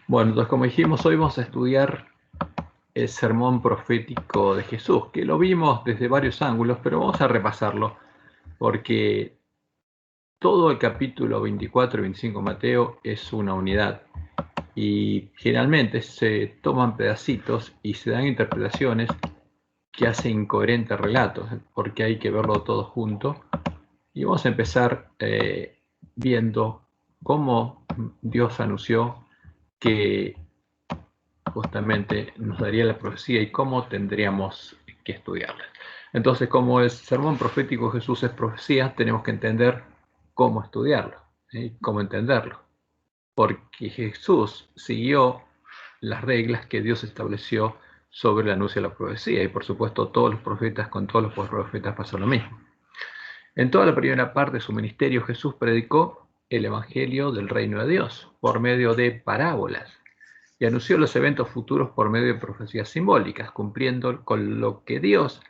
Bueno, entonces como dijimos, hoy vamos a estudiar el sermón profético de Jesús, que lo vimos desde varios ángulos, pero vamos a repasarlo, porque todo el capítulo 24 y 25 de Mateo es una unidad, y generalmente se toman pedacitos y se dan interpretaciones que hacen incoherentes relatos, porque hay que verlo todo junto. Y vamos a empezar viendo cómo Dios anunció que justamente nos daría la profecía y cómo tendríamos que estudiarla. Entonces, como el sermón profético de Jesús es profecía, tenemos que entender cómo estudiarlo, cómo entenderlo. Porque Jesús siguió las reglas que Dios estableció sobre el anuncio de la profecía. Y por supuesto, todos los profetas, con todos los profetas pasó lo mismo. En toda la primera parte de su ministerio, Jesús predicó el Evangelio del reino de Dios por medio de parábolas y anunció los eventos futuros por medio de profecías simbólicas, cumpliendo con lo que Dios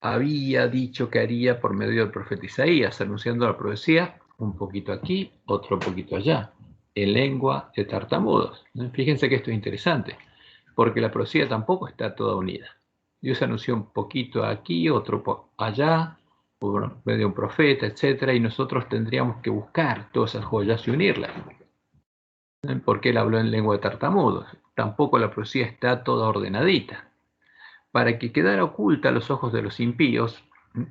había dicho que haría por medio del profeta Isaías, anunciando la profecía un poquito aquí, otro poquito allá, en lengua de tartamudos. Fíjense que esto es interesante, porque la profecía tampoco está toda unida. Dios anunció un poquito aquí, otro allá, por medio de un profeta, etc. Y nosotros tendríamos que buscar todas esas joyas y unirlas. Porque él habló en lengua de tartamudos. Tampoco la profecía está toda ordenadita. Para que quedara oculta a los ojos de los impíos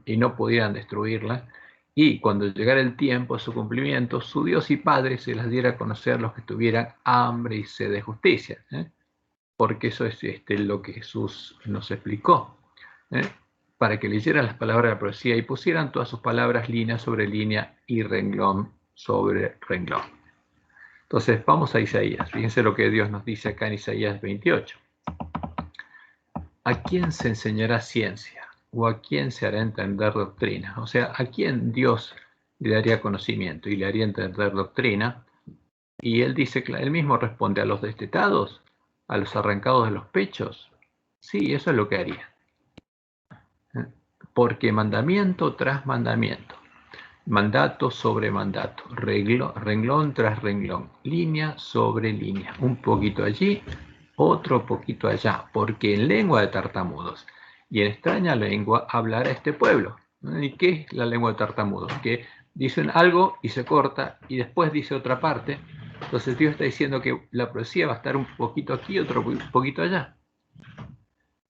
y no pudieran destruirla, y cuando llegara el tiempo de su cumplimiento, su Dios y Padre se las diera a conocer a los que tuvieran hambre y sed de justicia. Porque eso es lo que Jesús nos explicó. Para que leyeran las palabras de la profecía y pusieran todas sus palabras línea sobre línea y renglón sobre renglón. Entonces vamos a Isaías. Fíjense lo que Dios nos dice acá en Isaías 28. ¿A quién se enseñará ciencia? ¿O a quién se hará entender doctrina? O sea, ¿a quién Dios le daría conocimiento y le haría entender doctrina? Y él dice, él mismo responde: a los destetados, a los arrancados de los pechos. Sí, eso es lo que haría. Porque mandamiento tras mandamiento, mandato sobre mandato, renglón tras renglón, línea sobre línea, un poquito allí, otro poquito allá, porque en lengua de tartamudos y en extraña lengua hablará este pueblo. ¿Y qué es la lengua de tartamudos? Que dicen algo y se corta y después dice otra parte. Entonces Dios está diciendo que la profecía va a estar un poquito aquí, otro poquito allá.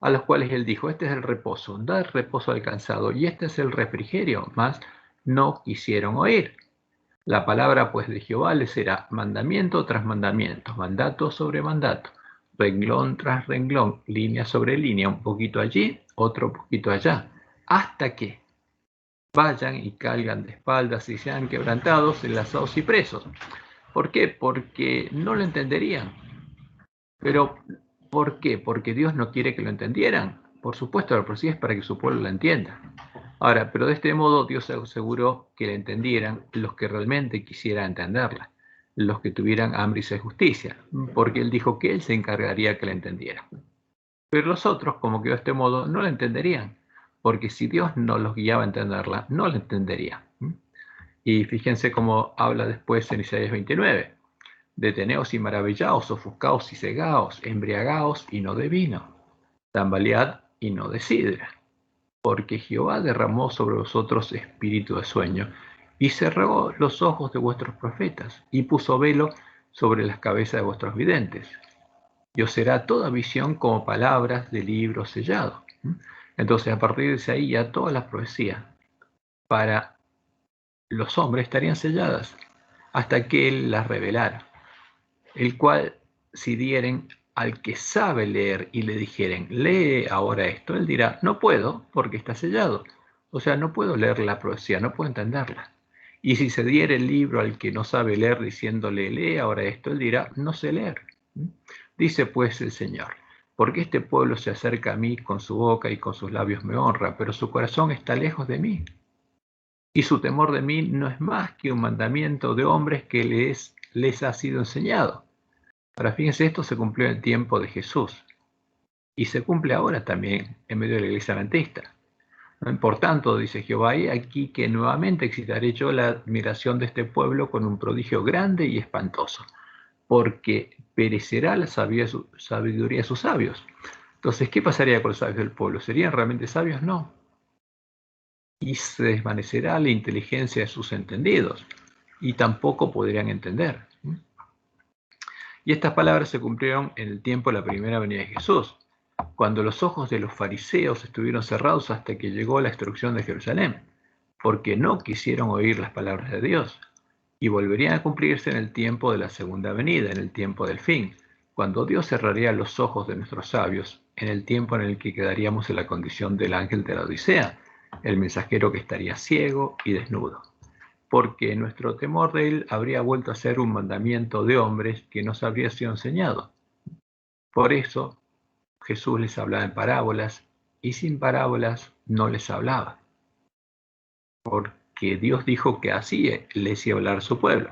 A los cuales él dijo: este es el reposo, da reposo al cansado, y este es el refrigerio, mas no quisieron oír. La palabra pues de Jehová les será mandamiento tras mandamiento, mandato sobre mandato, renglón tras renglón, línea sobre línea, un poquito allí, otro poquito allá, hasta que vayan y caigan de espaldas y sean quebrantados, enlazados y presos. ¿Por qué? Porque no lo entenderían. Pero ¿por qué? Porque Dios no quiere que lo entendieran. Por supuesto, la profecía es para que su pueblo la entienda. Ahora, pero de este modo Dios aseguró que la entendieran los que realmente quisieran entenderla, los que tuvieran hambre y sed de justicia, porque Él dijo que Él se encargaría que la entendieran. Pero los otros, como que de este modo, no la entenderían, porque si Dios no los guiaba a entenderla, no la entenderían. Y fíjense cómo habla después en Isaías 29. Deteneos y maravillaos, ofuscaos y cegaos, embriagaos y no de vino, tambalead y no de sidra, porque Jehová derramó sobre vosotros espíritu de sueño, y cerró los ojos de vuestros profetas, y puso velo sobre las cabezas de vuestros videntes. Y os será toda visión como palabras de libro sellado. Entonces, a partir de ahí, ya todas las profecías para los hombres estarían selladas, hasta que Él las revelara. El cual, si dieren al que sabe leer y le dijeren: lee ahora esto, él dirá: no puedo, porque está sellado. O sea, no puedo leer la profecía, no puedo entenderla. Y si se diere el libro al que no sabe leer, diciéndole: lee ahora esto, él dirá: no sé leer. Dice pues el Señor: porque este pueblo se acerca a mí, con su boca y con sus labios me honra, pero su corazón está lejos de mí. Y su temor de mí no es más que un mandamiento de hombres que les ha sido enseñado. Ahora fíjense, esto se cumplió en el tiempo de Jesús y se cumple ahora también en medio de la iglesia adventista. Por tanto, dice Jehová, he aquí que nuevamente excitaré yo la admiración de este pueblo con un prodigio grande y espantoso. porque perecerá la sabiduría de sus sabios. Entonces, ¿qué pasaría con los sabios del pueblo? ¿Serían realmente sabios? No. Y se desvanecerá la inteligencia de sus entendidos, y tampoco podrían entender. Y estas palabras se cumplieron en el tiempo de la primera venida de Jesús, cuando los ojos de los fariseos estuvieron cerrados hasta que llegó la destrucción de Jerusalén, porque no quisieron oír las palabras de Dios, y volverían a cumplirse en el tiempo de la segunda venida, en el tiempo del fin, cuando Dios cerraría los ojos de nuestros sabios, en el tiempo en el que quedaríamos en la condición del ángel de la Odisea, el mensajero que estaría ciego y desnudo, porque nuestro temor de él habría vuelto a ser un mandamiento de hombres que nos habría sido enseñado. Por eso Jesús les hablaba en parábolas, y sin parábolas no les hablaba, porque Dios dijo que así les iba a hablar a su pueblo.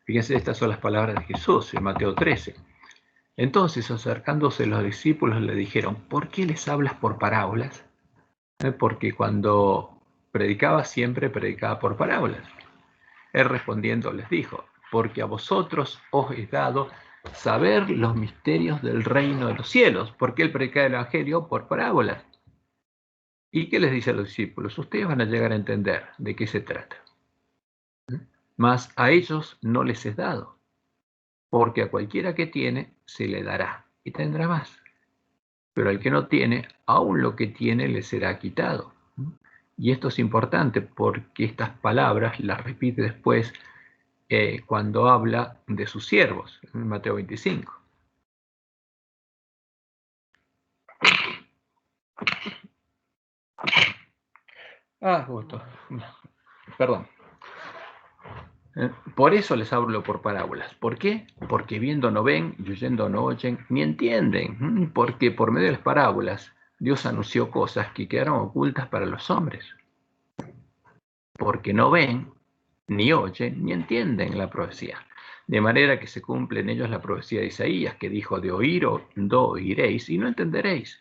Fíjense, estas son las palabras de Jesús en Mateo 13. Entonces, acercándose los discípulos, le dijeron: ¿por qué les hablas por parábolas? Porque cuando predicaba, siempre predicaba por parábolas. Él respondiendo les dijo: porque a vosotros os es dado saber los misterios del reino de los cielos, porque él predica el evangelio por parábolas. ¿Y qué les dice a los discípulos? Ustedes van a llegar a entender de qué se trata. Mas a ellos no les es dado, porque a cualquiera que tiene se le dará y tendrá más. Pero al que no tiene, aún lo que tiene le será quitado. Y esto es importante porque estas palabras las repite después cuando habla de sus siervos, en Mateo 25. Justo. Perdón. Por eso les hablo por parábolas. ¿Por qué? Porque viendo no ven, y oyendo no oyen, ni entienden. Porque por medio de las parábolas Dios anunció cosas que quedaron ocultas para los hombres. Porque no ven, ni oyen, ni entienden la profecía. De manera que se cumple en ellos la profecía de Isaías, que dijo: de oír oiréis y no entenderéis,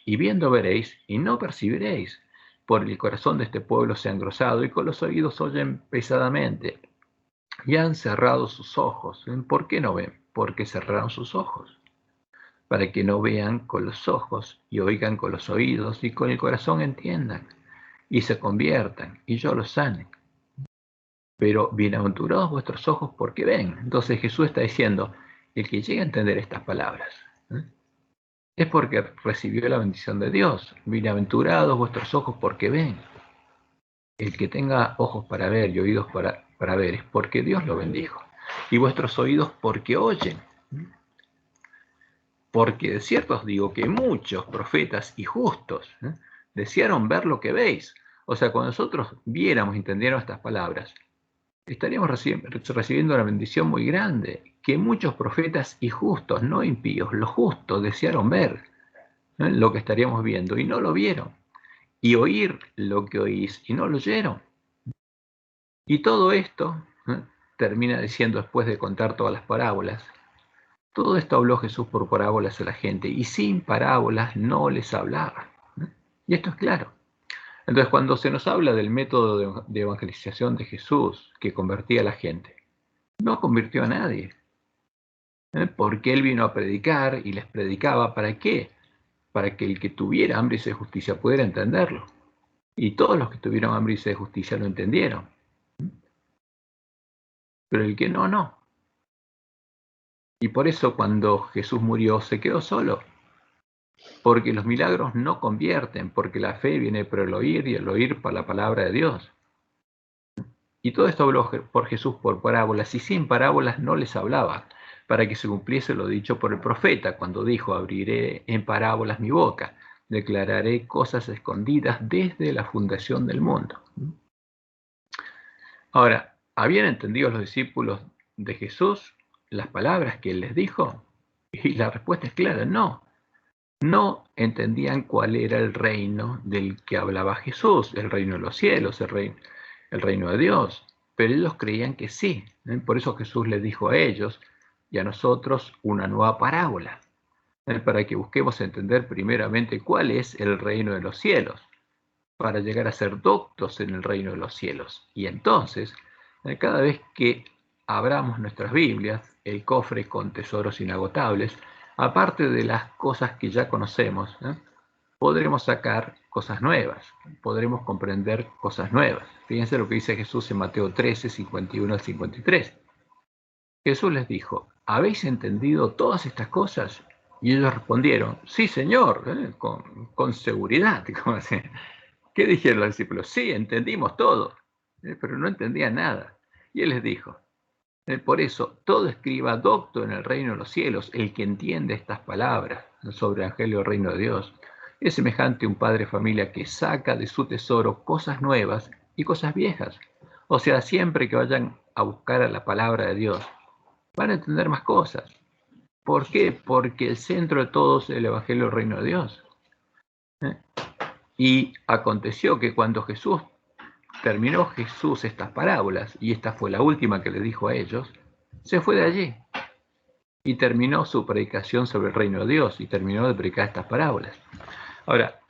y viendo veréis y no percibiréis, por el corazón de este pueblo se ha engrosado y con los oídos oyen pesadamente, y han cerrado sus ojos. ¿Por qué no ven? Porque cerraron sus ojos, para que no vean con los ojos y oigan con los oídos y con el corazón entiendan y se conviertan y yo los sane. Pero bienaventurados vuestros ojos porque ven. Entonces Jesús está diciendo: el que llegue a entender estas palabras es porque recibió la bendición de Dios. Bienaventurados vuestros ojos porque ven. El que tenga ojos para ver y oídos para ver es porque Dios lo bendijo. Y vuestros oídos porque oyen. Porque de cierto os digo que muchos profetas y justos desearon ver lo que veis. O sea, cuando nosotros viéramos y entendiéramos estas palabras, estaríamos recibiendo una bendición muy grande, que muchos profetas y justos, no impíos, los justos desearon ver lo que estaríamos viendo y no lo vieron, y oír lo que oís y no lo oyeron. Y todo esto termina diciendo, después de contar todas las parábolas, todo esto habló Jesús por parábolas a la gente, y sin parábolas no les hablaba. Y esto es claro. Entonces, cuando se nos habla del método de evangelización de Jesús, que convertía a la gente, no convirtió a nadie, porque él vino a predicar y les predicaba. ¿Para qué? Para que el que tuviera hambre y sed de justicia pudiera entenderlo. Y todos los que tuvieron hambre y sed de justicia lo entendieron. Pero el que no, no. Y por eso cuando Jesús murió se quedó solo. Porque los milagros no convierten, porque la fe viene por el oír y el oír por la palabra de Dios. Y todo esto habló por Jesús por parábolas, y sin parábolas no les hablaba, para que se cumpliese lo dicho por el profeta, cuando dijo: abriré en parábolas mi boca, declararé cosas escondidas desde la fundación del mundo. Ahora, ¿habían entendido los discípulos de Jesús las palabras que él les dijo? Y la respuesta es clara: no. No entendían cuál era el reino del que hablaba Jesús, el reino de los cielos, el reino de Dios. Pero ellos creían que sí. Por eso Jesús les dijo a ellos y a nosotros una nueva parábola, para que busquemos entender primeramente cuál es el reino de los cielos, para llegar a ser doctos en el reino de los cielos. Y entonces, cada vez que abramos nuestras Biblias, el cofre con tesoros inagotables, aparte de las cosas que ya conocemos, podremos sacar cosas nuevas, podremos comprender cosas nuevas. Fíjense lo que dice Jesús en Mateo 13, 51 al 53. Jesús les dijo, ¿habéis entendido todas estas cosas? Y ellos respondieron, sí, Señor, con seguridad. ¿Qué dijeron los discípulos? Sí, entendimos todo, pero no entendían nada. Y él les dijo, por eso, todo escriba docto en el reino de los cielos, el que entiende estas palabras sobre el evangelio del reino de Dios, es semejante a un padre de familia que saca de su tesoro cosas nuevas y cosas viejas. O sea, siempre que vayan a buscar a la palabra de Dios, van a entender más cosas. ¿Por qué? Porque el centro de todo es el evangelio del reino de Dios. Y aconteció que cuando terminó Jesús estas parábolas, y esta fue la última que le dijo a ellos, se fue de allí y terminó su predicación sobre el reino de Dios y terminó de predicar estas parábolas. Ahora,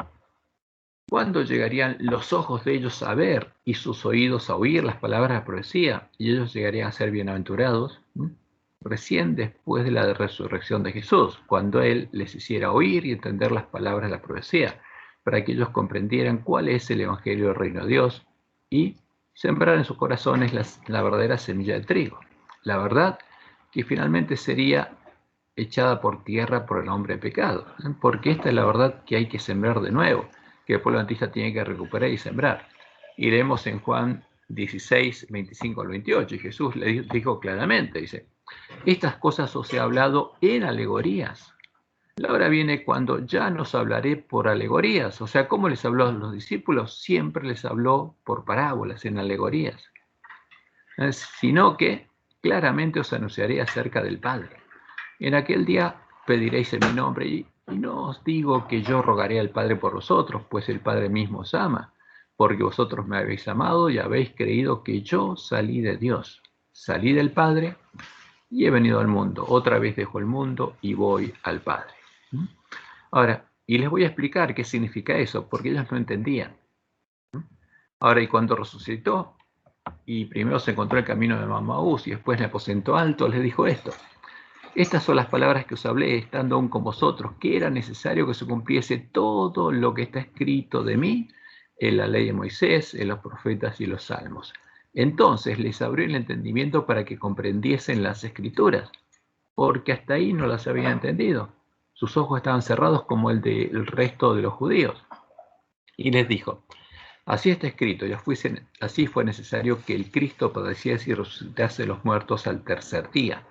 ¿cuándo llegarían los ojos de ellos a ver y sus oídos a oír las palabras de la profecía y ellos llegarían a ser bienaventurados? Recién después de la resurrección de Jesús, cuando Él les hiciera oír y entender las palabras de la profecía, para que ellos comprendieran cuál es el evangelio del reino de Dios y sembrar en sus corazones la verdadera semilla de trigo. La verdad que finalmente sería echada por tierra por el hombre de pecado, porque esta es la verdad que hay que sembrar de nuevo, que el pueblo adventista tiene que recuperar y sembrar. Y leemos en Juan 16, 25 al 28, y Jesús le dijo claramente, dice, estas cosas os he hablado en alegorías. La hora viene cuando ya nos hablaré por alegorías. O sea, ¿cómo les habló a los discípulos? Siempre les habló por parábolas, en alegorías. Sino que claramente os anunciaré acerca del Padre. En aquel día pediréis en mi nombre y no os digo que yo rogaré al Padre por vosotros, pues el Padre mismo os ama, porque vosotros me habéis amado y habéis creído que yo salí de Dios. Salí del Padre y he venido al mundo. Otra vez dejo el mundo y voy al Padre. Ahora, y les voy a explicar qué significa eso, porque ellos no entendían. Ahora, y cuando resucitó, y primero se encontró el camino de Mamaús y después en el aposento alto, les dijo esto. Estas son las palabras que os hablé estando aún con vosotros, que era necesario que se cumpliese todo lo que está escrito de mí en la ley de Moisés, en los profetas y los salmos. Entonces les abrió el entendimiento para que comprendiesen las escrituras, porque hasta ahí no las habían entendido. Sus ojos estaban cerrados como el del resto de los judíos. Y les dijo, así está escrito, así fue necesario que el Cristo padeciese y resucitase de los muertos al tercer día,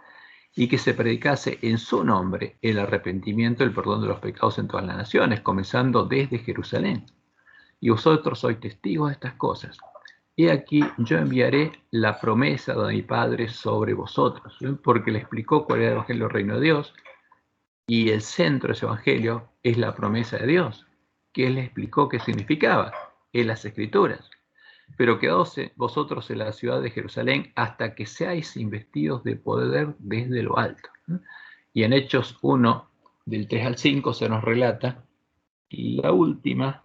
y que se predicase en su nombre el arrepentimiento y el perdón de los pecados en todas las naciones, comenzando desde Jerusalén. Y vosotros sois testigos de estas cosas. Y aquí yo enviaré la promesa de mi Padre sobre vosotros, porque le explicó cuál era el evangelio del reino de Dios, y el centro de ese evangelio es la promesa de Dios, que él le explicó qué significaba en las Escrituras. Pero quedaos vosotros en la ciudad de Jerusalén hasta que seáis investidos de poder desde lo alto. Y en Hechos 1, del 3 al 5, se nos relata las últimas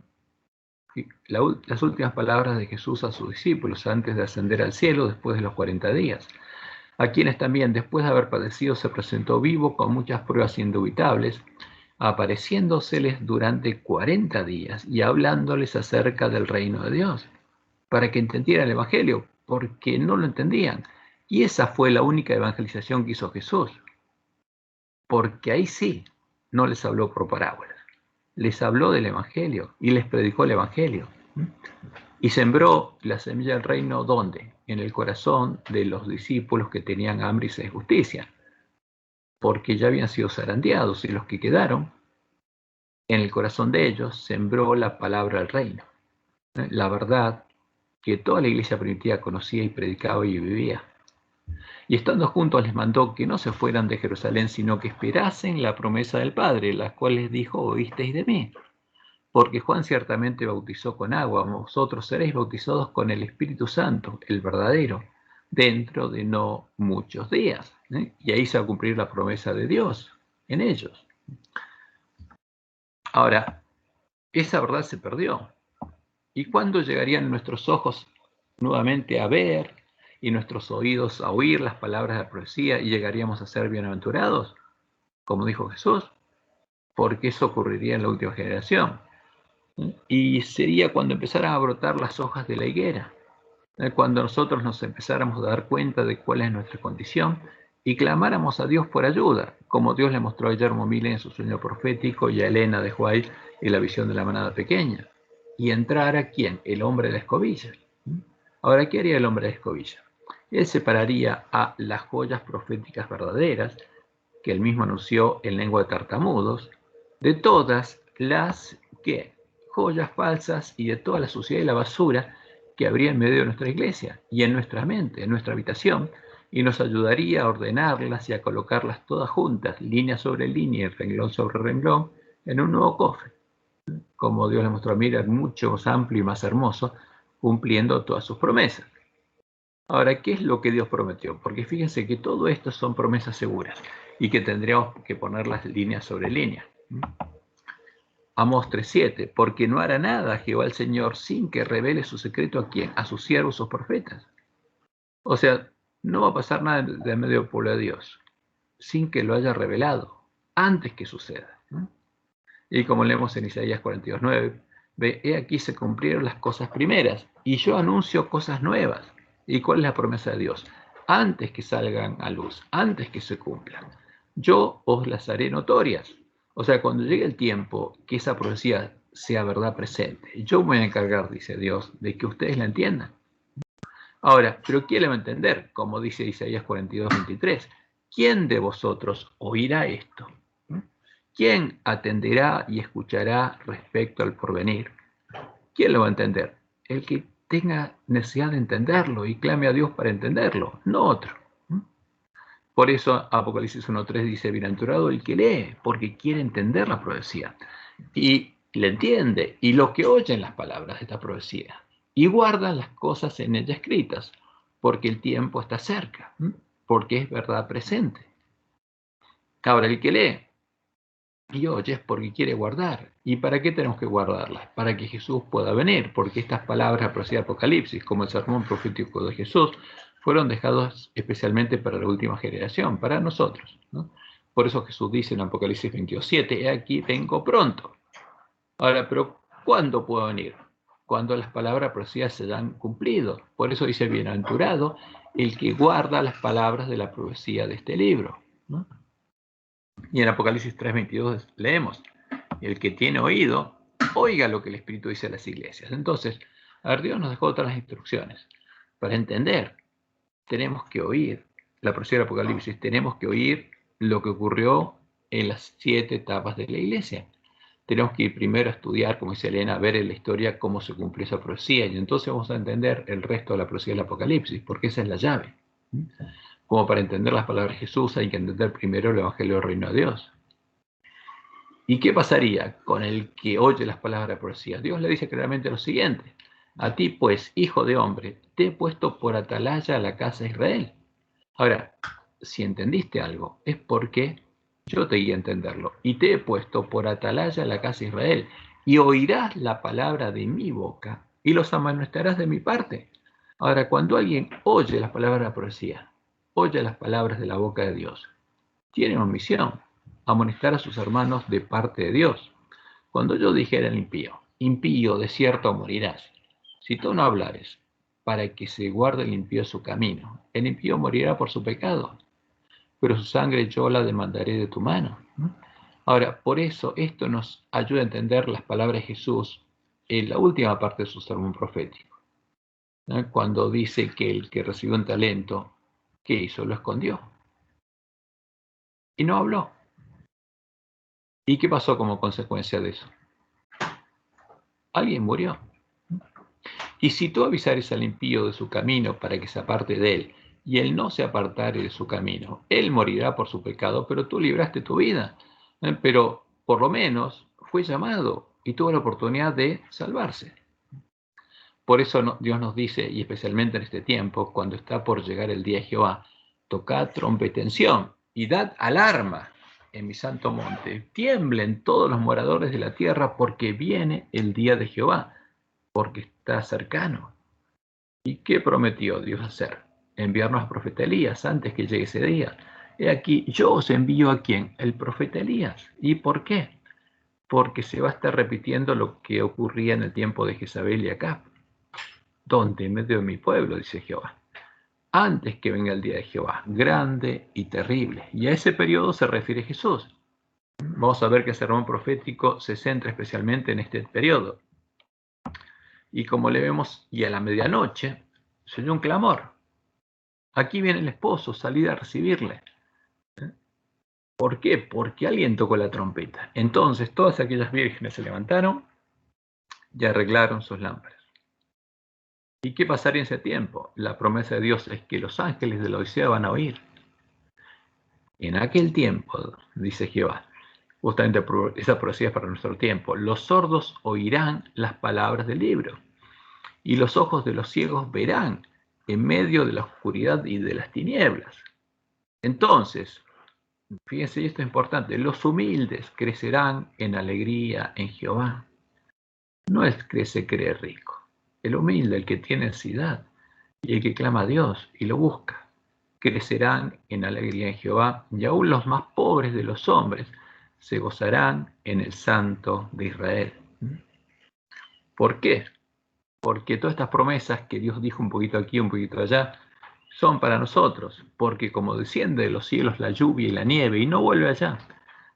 palabras de Jesús a sus discípulos antes de ascender al cielo después de los 40 días, a quienes también después de haber padecido se presentó vivo con muchas pruebas indubitables, apareciéndoseles durante 40 días y hablándoles acerca del reino de Dios, para que entendieran el Evangelio, porque no lo entendían. Y esa fue la única evangelización que hizo Jesús, porque ahí sí no les habló por parábolas, les habló del Evangelio y les predicó el Evangelio. Y sembró la semilla del reino, ¿dónde? En el corazón de los discípulos que tenían hambre y sed de justicia, porque ya habían sido zarandeados, y los que quedaron, en el corazón de ellos sembró la palabra del reino, la verdad que toda la iglesia primitiva conocía y predicaba y vivía. Y estando juntos les mandó que no se fueran de Jerusalén, sino que esperasen la promesa del Padre, la cual les dijo, oísteis de mí. Porque Juan ciertamente bautizó con agua, vosotros seréis bautizados con el Espíritu Santo, el verdadero, dentro de no muchos días. Y ahí se va a cumplir la promesa de Dios en ellos. Ahora, esa verdad se perdió. ¿Y cuándo llegarían nuestros ojos nuevamente a ver y nuestros oídos a oír las palabras de la profecía y llegaríamos a ser bienaventurados, como dijo Jesús, porque eso ocurriría en la última generación. Y sería cuando empezaran a brotar las hojas de la higuera, cuando nosotros nos empezáramos a dar cuenta de cuál es nuestra condición y clamáramos a Dios por ayuda, como Dios le mostró a Guillermo Mille en su sueño profético y a Elena de White en la visión de la manada pequeña. Y entrara ¿quién? El hombre de la escobilla. Ahora, ¿qué haría el hombre de la escobilla? Él separaría a las joyas proféticas verdaderas, que él mismo anunció en lengua de tartamudos, de todas las que joyas falsas y de toda la suciedad y la basura que habría en medio de nuestra iglesia y en nuestra mente, en nuestra habitación, y nos ayudaría a ordenarlas y a colocarlas todas juntas, línea sobre línea y renglón sobre renglón, en un nuevo cofre, como Dios le mostró a Mira, mucho más amplio y más hermoso, cumpliendo todas sus promesas. Ahora, ¿qué es lo que Dios prometió? Porque fíjense que todo esto son promesas seguras y que tendríamos que ponerlas línea sobre línea. Amós 3:7, porque no hará nada Jehová el Señor sin que revele su secreto ¿a quién? A sus siervos, sus profetas. O sea, no va a pasar nada de medio del pueblo de Dios sin que lo haya revelado, antes que suceda. Y como leemos en Isaías 42:9, ve, he aquí se cumplieron las cosas primeras, y yo anuncio cosas nuevas. ¿Y cuál es la promesa de Dios? Antes que salgan a luz, antes que se cumplan, yo os las haré notorias. O sea, cuando llegue el tiempo que esa profecía sea verdad presente, yo me voy a encargar, dice Dios, de que ustedes la entiendan. Ahora, ¿pero quién le va a entender? Como dice Isaías 42:23, ¿quién de vosotros oirá esto? ¿Quién atenderá y escuchará respecto al porvenir? ¿Quién lo va a entender? El que tenga necesidad de entenderlo y clame a Dios para entenderlo, no otro. Por eso Apocalipsis 1:3 dice, bienaventurado el que lee, porque quiere entender la profecía. Y le entiende, y los que oyen las palabras de esta profecía, y guardan las cosas en ella escritas, porque el tiempo está cerca, porque es verdad presente. Ahora, el que lee y oye es porque quiere guardar. ¿Y para qué tenemos que guardarlas? Para que Jesús pueda venir, porque estas palabras de la profecía de Apocalipsis, como el sermón profético de Jesús, fueron dejados especialmente para la última generación, para nosotros, ¿no? Por eso Jesús dice en Apocalipsis 22:7, he aquí vengo pronto. Ahora, pero ¿cuándo puedo venir? Cuando las palabras profecías se han cumplido. Por eso dice, bienaventurado el que guarda las palabras de la profecía de este libro, ¿no? Y en Apocalipsis 3:22 leemos, el que tiene oído, oiga lo que el Espíritu dice a las iglesias. Entonces, a ver, Dios nos dejó otras instrucciones. Para entender, tenemos que oír la profecía del Apocalipsis, tenemos que oír lo que ocurrió en las 7 etapas de la iglesia. Tenemos que ir primero a estudiar, como dice Elena, a ver en la historia cómo se cumplió esa profecía, y entonces vamos a entender el resto de la profecía del Apocalipsis, porque esa es la llave. Como para entender las palabras de Jesús hay que entender primero el Evangelio del Reino de Dios. ¿Y qué pasaría con el que oye las palabras de la profecía? Dios le dice claramente lo siguiente, a ti pues, hijo de hombre, te he puesto por atalaya a la casa de Israel. Ahora, si entendiste algo, es porque yo te guié a entenderlo, y te he puesto por atalaya a la casa de Israel, y oirás la palabra de mi boca, y los amonestarás de mi parte. Ahora, cuando alguien oye las palabras de la profecía, oye las palabras de la boca de Dios, tiene una misión, amonestar a sus hermanos de parte de Dios. Cuando yo dijera al impío, impío, de cierto morirás, si tú no hablares para que se guarde el impío su camino, el impío morirá por su pecado, pero su sangre yo la demandaré de tu mano. Ahora, por eso esto nos ayuda a entender las palabras de Jesús en la última parte de su sermón profético, ¿no? Cuando dice que el que recibió un talento, ¿qué hizo? Lo escondió y no habló. ¿Y qué pasó como consecuencia de eso? Alguien murió. Y si tú avisares al impío de su camino para que se aparte de él, y él no se apartare de su camino, él morirá por su pecado, pero tú libraste tu vida. Pero por lo menos fue llamado y tuvo la oportunidad de salvarse. Por eso Dios nos dice, y especialmente en este tiempo, cuando está por llegar el día de Jehová, tocad trompetensión y dad alarma en mi santo monte. Tiemblen todos los moradores de la tierra, porque viene el día de Jehová, porque está cercano. ¿Y qué prometió Dios hacer? enviarnos al profeta Elías antes que llegue ese día. He aquí, yo os envío ¿a quién? El profeta Elías. ¿Y por qué? Porque se va a estar repitiendo lo que ocurría en el tiempo de Jezabel y Acab. ¿Dónde? En medio de mi pueblo, dice Jehová. Antes que venga el día de Jehová, grande y terrible. Y a ese periodo se refiere Jesús. Vamos a ver que el sermón profético se centra especialmente en este periodo. Y como le vemos, y a la medianoche, se oyó un clamor. Aquí viene el esposo, salid a recibirle. ¿Por qué? Porque alguien tocó la trompeta. Entonces todas aquellas vírgenes se levantaron y arreglaron sus lámparas. ¿Y qué pasaría en ese tiempo? La promesa de Dios es que los ángeles de la Odisea van a oír. En aquel tiempo, dice Jehová, justamente esa profecía es para nuestro tiempo, los sordos oirán las palabras del libro y los ojos de los ciegos verán en medio de la oscuridad y de las tinieblas. Entonces, fíjense, y esto es importante, los humildes crecerán en alegría en Jehová. No es que se cree rico, el humilde, el que tiene ansiedad y el que clama a Dios y lo busca, crecerán en alegría en Jehová, y aún los más pobres de los hombres se gozarán en el Santo de Israel. ¿Por qué? Porque todas estas promesas que Dios dijo un poquito aquí, un poquito allá, son para nosotros, porque como desciende de los cielos la lluvia y la nieve y no vuelve allá,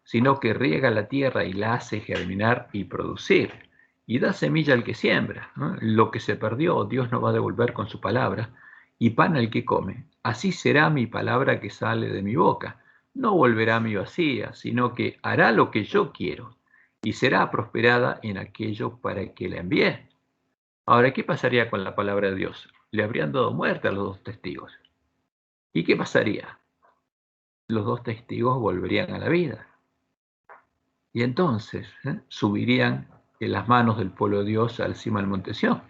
sino que riega la tierra y la hace germinar y producir, y da semilla al que siembra, ¿no? Lo que se perdió Dios no va a devolver con su palabra, y pan al que come. Así será mi palabra que sale de mi boca. No volverá a mi vacía, sino que hará lo que yo quiero, y será prosperada en aquello para que la envié. Ahora, ¿qué pasaría con la palabra de Dios? Le habrían dado muerte a los dos testigos. ¿Y qué pasaría? Los dos testigos volverían a la vida. Y entonces subirían en las manos del pueblo de Dios al cima del monte Sión.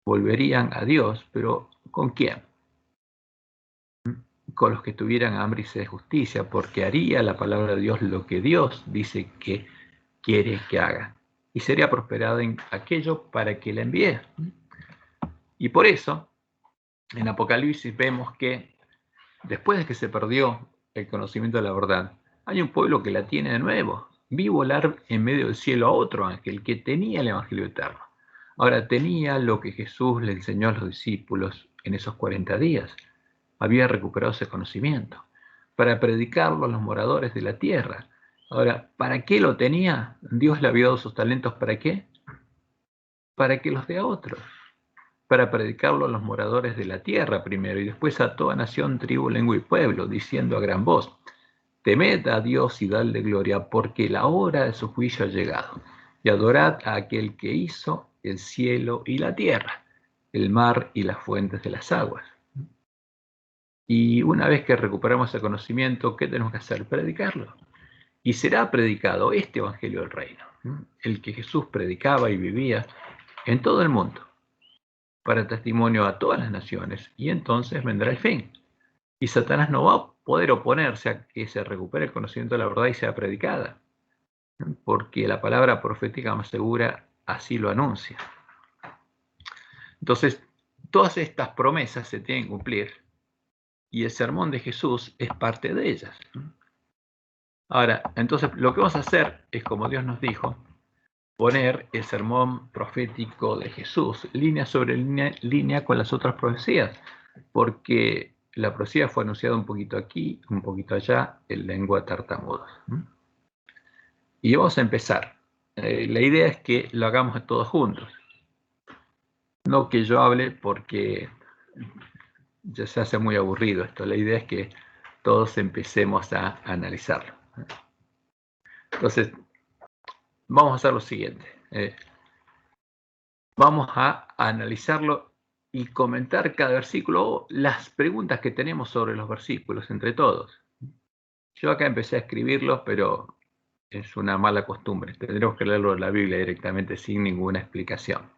Volverían a Dios, pero ¿con quién? Con los que tuvieran hambre y sed de justicia, porque haría la palabra de Dios lo que Dios dice que quiere que haga. Y sería prosperada en aquello para que la envíe. Y por eso, en Apocalipsis vemos que después de que se perdió el conocimiento de la verdad, hay un pueblo que la tiene de nuevo. Vi volar en medio del cielo a otro ángel que tenía el Evangelio eterno. Ahora, tenía lo que Jesús le enseñó a los discípulos en esos 40 días. Había recuperado ese conocimiento para predicarlo a los moradores de la tierra. Ahora, ¿para qué lo tenía? Dios le había dado sus talentos, ¿para qué? Para que los dé a otros. Para predicarlo a los moradores de la tierra primero y después a toda nación, tribu, lengua y pueblo, diciendo a gran voz: temed a Dios y dadle gloria, porque la hora de su juicio ha llegado. Y adorad a aquel que hizo el cielo y la tierra, el mar y las fuentes de las aguas. Y una vez que recuperamos ese conocimiento, ¿qué tenemos que hacer? Predicarlo. Y será predicado este Evangelio del Reino, el que Jesús predicaba y vivía en todo el mundo, para testimonio a todas las naciones, y entonces vendrá el fin. Y Satanás no va a poder oponerse a que se recupere el conocimiento de la verdad y sea predicada, porque la palabra profética más segura así lo anuncia. Entonces, todas estas promesas se tienen que cumplir, y el sermón de Jesús es parte de ellas. Ahora, entonces lo que vamos a hacer es, como Dios nos dijo, poner el sermón profético de Jesús línea sobre línea con las otras profecías, porque la profecía fue anunciada un poquito aquí, un poquito allá, en lengua tartamuda. Y vamos a empezar. La idea es que lo hagamos todos juntos. No que yo hable porque ya se hace muy aburrido esto. La idea es que todos empecemos a analizarlo. Entonces, vamos a hacer lo siguiente. Vamos a analizarlo y comentar cada versículo o las preguntas que tenemos sobre los versículos entre todos. Yo acá empecé a escribirlos, pero es una mala costumbre. Tendremos que leerlo en la Biblia directamente sin ninguna explicación.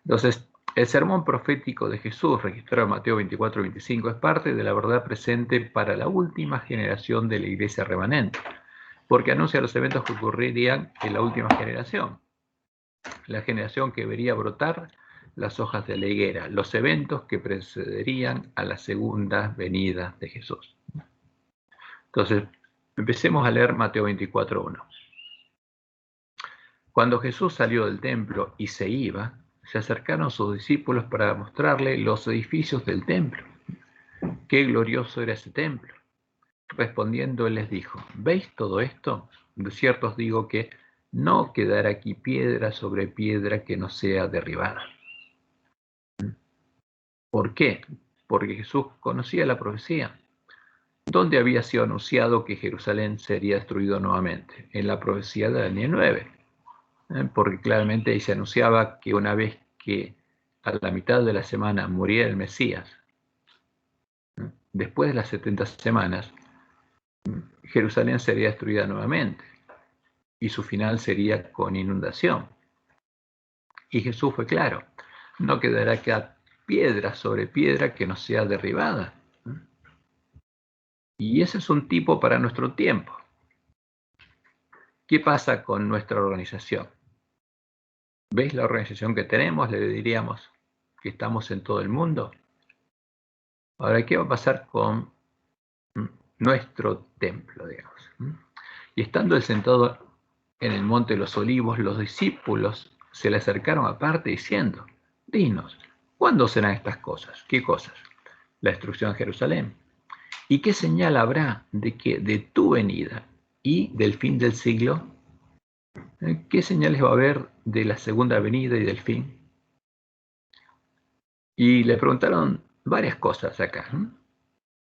Entonces, el sermón profético de Jesús, registrado en Mateo 24-25, es parte de la verdad presente para la última generación de la iglesia remanente, porque anuncia los eventos que ocurrirían en la última generación. La generación que vería brotar las hojas de la higuera, los eventos que precederían a la segunda venida de Jesús. Entonces, empecemos a leer Mateo 24:1. Cuando Jesús salió del templo y se iba, se acercaron sus discípulos para mostrarle los edificios del templo. ¡Qué glorioso era ese templo! Respondiendo, él les dijo: ¿veis todo esto? De cierto os digo que no quedará aquí piedra sobre piedra que no sea derribada. ¿Por qué? Porque Jesús conocía la profecía. ¿Dónde había sido anunciado que Jerusalén sería destruido nuevamente? En la profecía de Daniel 9. Porque claramente ahí se anunciaba que una vez que a la mitad de la semana muriera el Mesías, después de las 70 semanas, Jerusalén sería destruida nuevamente y su final sería con inundación. Y Jesús fue claro: no quedará acá piedra sobre piedra que no sea derribada. Y ese es un tipo para nuestro tiempo. ¿Qué pasa con nuestra organización? ¿Veis la organización que tenemos? Le diríamos que estamos en todo el mundo. Ahora, ¿qué va a pasar con nuestro templo, digamos? Y estando él sentado en el monte de los olivos, los discípulos se le acercaron aparte diciendo: dinos, ¿cuándo serán estas cosas? ¿Qué cosas? La destrucción de Jerusalén. ¿Y qué señal habrá de tu venida y del fin del siglo? ¿Qué señales va a haber de la segunda venida y del fin? Y le preguntaron varias cosas acá.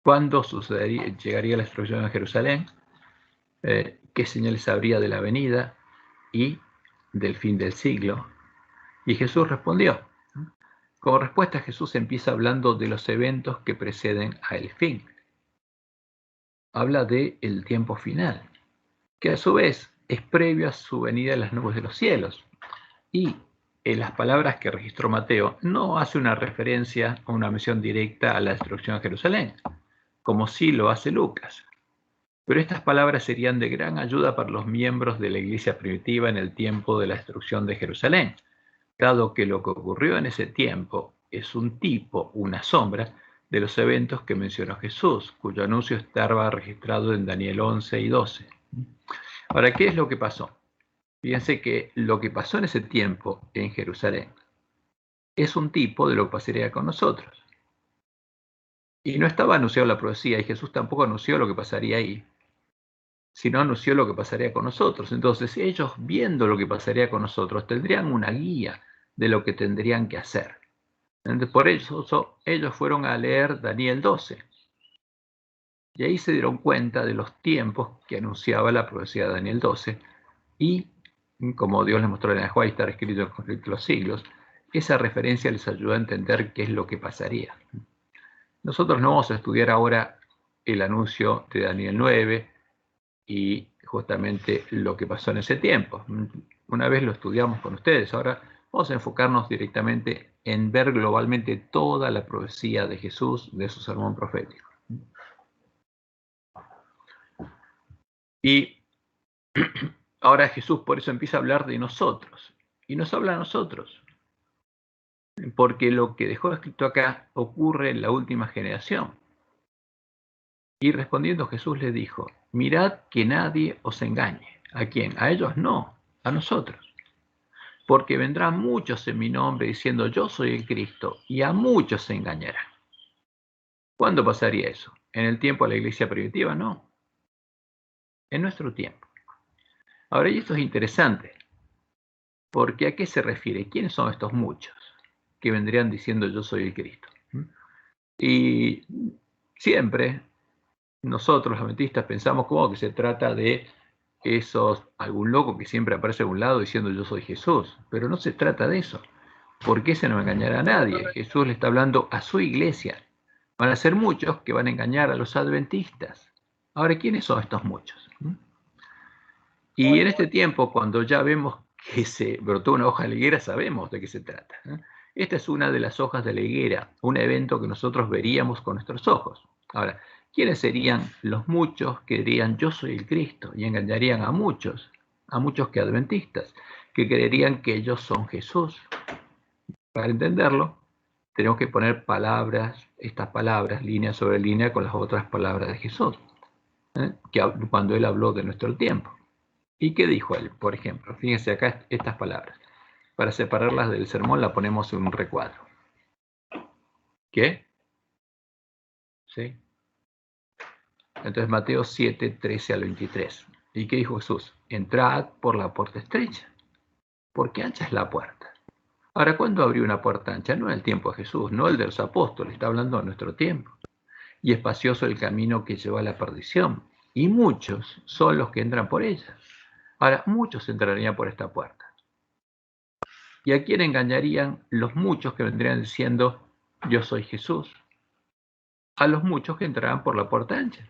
¿Cuándo llegaría la destrucción de Jerusalén? ¿Qué señales habría de la venida y del fin del siglo? Y Jesús respondió. Como respuesta, Jesús empieza hablando de los eventos que preceden al fin. Habla del tiempo final, que a su vez es previo a su venida en las nubes de los cielos. Y en las palabras que registró Mateo no hace una referencia o una mención directa a la destrucción de Jerusalén, como sí lo hace Lucas. Pero estas palabras serían de gran ayuda para los miembros de la iglesia primitiva en el tiempo de la destrucción de Jerusalén, dado que lo que ocurrió en ese tiempo es un tipo, una sombra, de los eventos que mencionó Jesús, cuyo anuncio estaba registrado en Daniel 11 y 12. Ahora, ¿qué es lo que pasó? Fíjense que lo que pasó en ese tiempo en Jerusalén es un tipo de lo que pasaría con nosotros. Y no estaba anunciado la profecía, y Jesús tampoco anunció lo que pasaría ahí, sino anunció lo que pasaría con nosotros. Entonces, ellos, viendo lo que pasaría con nosotros, tendrían una guía de lo que tendrían que hacer. Entonces, por eso ellos fueron a leer Daniel 12. Y ahí se dieron cuenta de los tiempos que anunciaba la profecía de Daniel 12. Y, como Dios les mostró en el Juan, estar escrito en el conflicto de los siglos, esa referencia les ayudó a entender qué es lo que pasaría. Nosotros no vamos a estudiar ahora el anuncio de Daniel 9 y justamente lo que pasó en ese tiempo. Una vez lo estudiamos con ustedes, ahora vamos a enfocarnos directamente en ver globalmente toda la profecía de Jesús, de su sermón profético. Y ahora Jesús por eso empieza a hablar de nosotros, y nos habla a nosotros, porque lo que dejó escrito acá ocurre en la última generación. Y respondiendo Jesús les dijo: mirad que nadie os engañe. ¿A quién? A ellos no, a nosotros. Porque vendrán muchos en mi nombre diciendo: yo soy el Cristo, y a muchos se engañarán. ¿Cuándo pasaría eso? ¿En el tiempo de la iglesia primitiva? No. En nuestro tiempo. Ahora, y esto es interesante, porque ¿a qué se refiere? ¿Quiénes son estos muchos que vendrían diciendo: yo soy el Cristo? Y siempre nosotros, los adventistas, pensamos como que se trata de algún loco que siempre aparece a un lado diciendo: yo soy Jesús. Pero no se trata de eso, porque ese no engañará a nadie. Jesús le está hablando a su iglesia. Van a ser muchos que van a engañar a los adventistas. Ahora, ¿quiénes son estos muchos? Y en este tiempo, cuando ya vemos que se brotó una hoja de la higuera, sabemos de qué se trata. Esta es una de las hojas de la higuera, un evento que nosotros veríamos con nuestros ojos. Ahora, ¿quiénes serían los muchos que dirían: yo soy el Cristo? Y engañarían a muchos que adventistas, que creerían que ellos son Jesús. Para entenderlo, tenemos que poner estas palabras, línea sobre línea, con las otras palabras de Jesús, cuando Él habló de nuestro tiempo. ¿Y qué dijo Él? Por ejemplo, fíjense acá estas palabras. Para separarlas del sermón, la ponemos en un recuadro. ¿Qué? ¿Sí? Entonces, Mateo 7, 13 al 23. ¿Y qué dijo Jesús? Entrad por la puerta estrecha, porque ancha es la puerta. Ahora, ¿cuándo abrió una puerta ancha? No en el tiempo de Jesús, no el de los apóstoles, está hablando de nuestro tiempo. Y espacioso el camino que lleva a la perdición, y muchos son los que entran por ella. Ahora, muchos entrarían por esta puerta. ¿Y a quién engañarían los muchos que vendrían diciendo, yo soy Jesús? A los muchos que entrarán por la puerta ancha.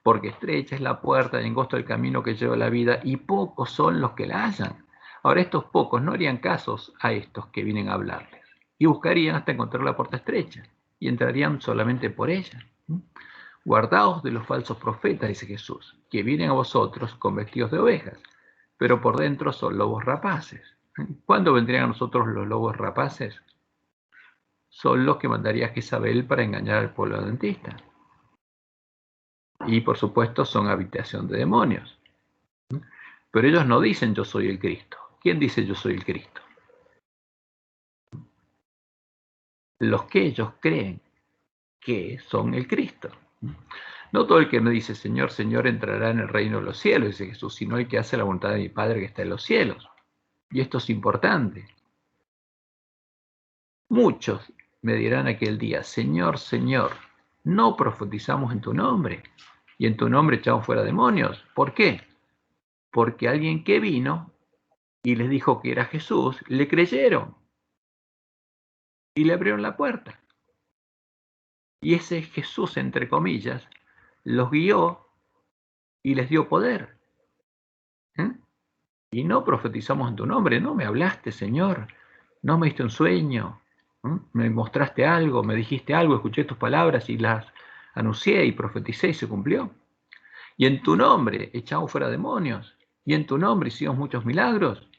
Porque estrecha es la puerta y angosto el camino que lleva a la vida, y pocos son los que la hallan. Ahora, estos pocos no harían casos a estos que vienen a hablarles, y buscarían hasta encontrar la puerta estrecha, y entrarían solamente por ella. Guardaos de los falsos profetas, dice Jesús, que vienen a vosotros con vestidos de ovejas, pero por dentro son lobos rapaces. ¿Cuándo vendrían a nosotros los lobos rapaces? Son los que mandaría Jezabel para engañar al pueblo adventista. Y por supuesto son habitación de demonios. Pero ellos no dicen yo soy el Cristo. ¿Quién dice yo soy el Cristo? Los que ellos creen que son el Cristo. No todo el que me dice Señor, Señor entrará en el reino de los cielos, dice Jesús, sino el que hace la voluntad de mi Padre que está en los cielos. Y esto es importante. Muchos me dirán aquel día, Señor, Señor, no profetizamos en tu nombre, y en tu nombre echamos fuera demonios. ¿Por qué? Porque alguien que vino y les dijo que era Jesús, le creyeron y le abrieron la puerta. Y ese Jesús, entre comillas, los guió y les dio poder. Y no profetizamos en tu nombre, no me hablaste, Señor, no me diste un sueño, me mostraste algo, me dijiste algo, escuché tus palabras y las anuncié y profeticé y se cumplió. Y en tu nombre echamos fuera demonios, y en tu nombre hicimos muchos milagros.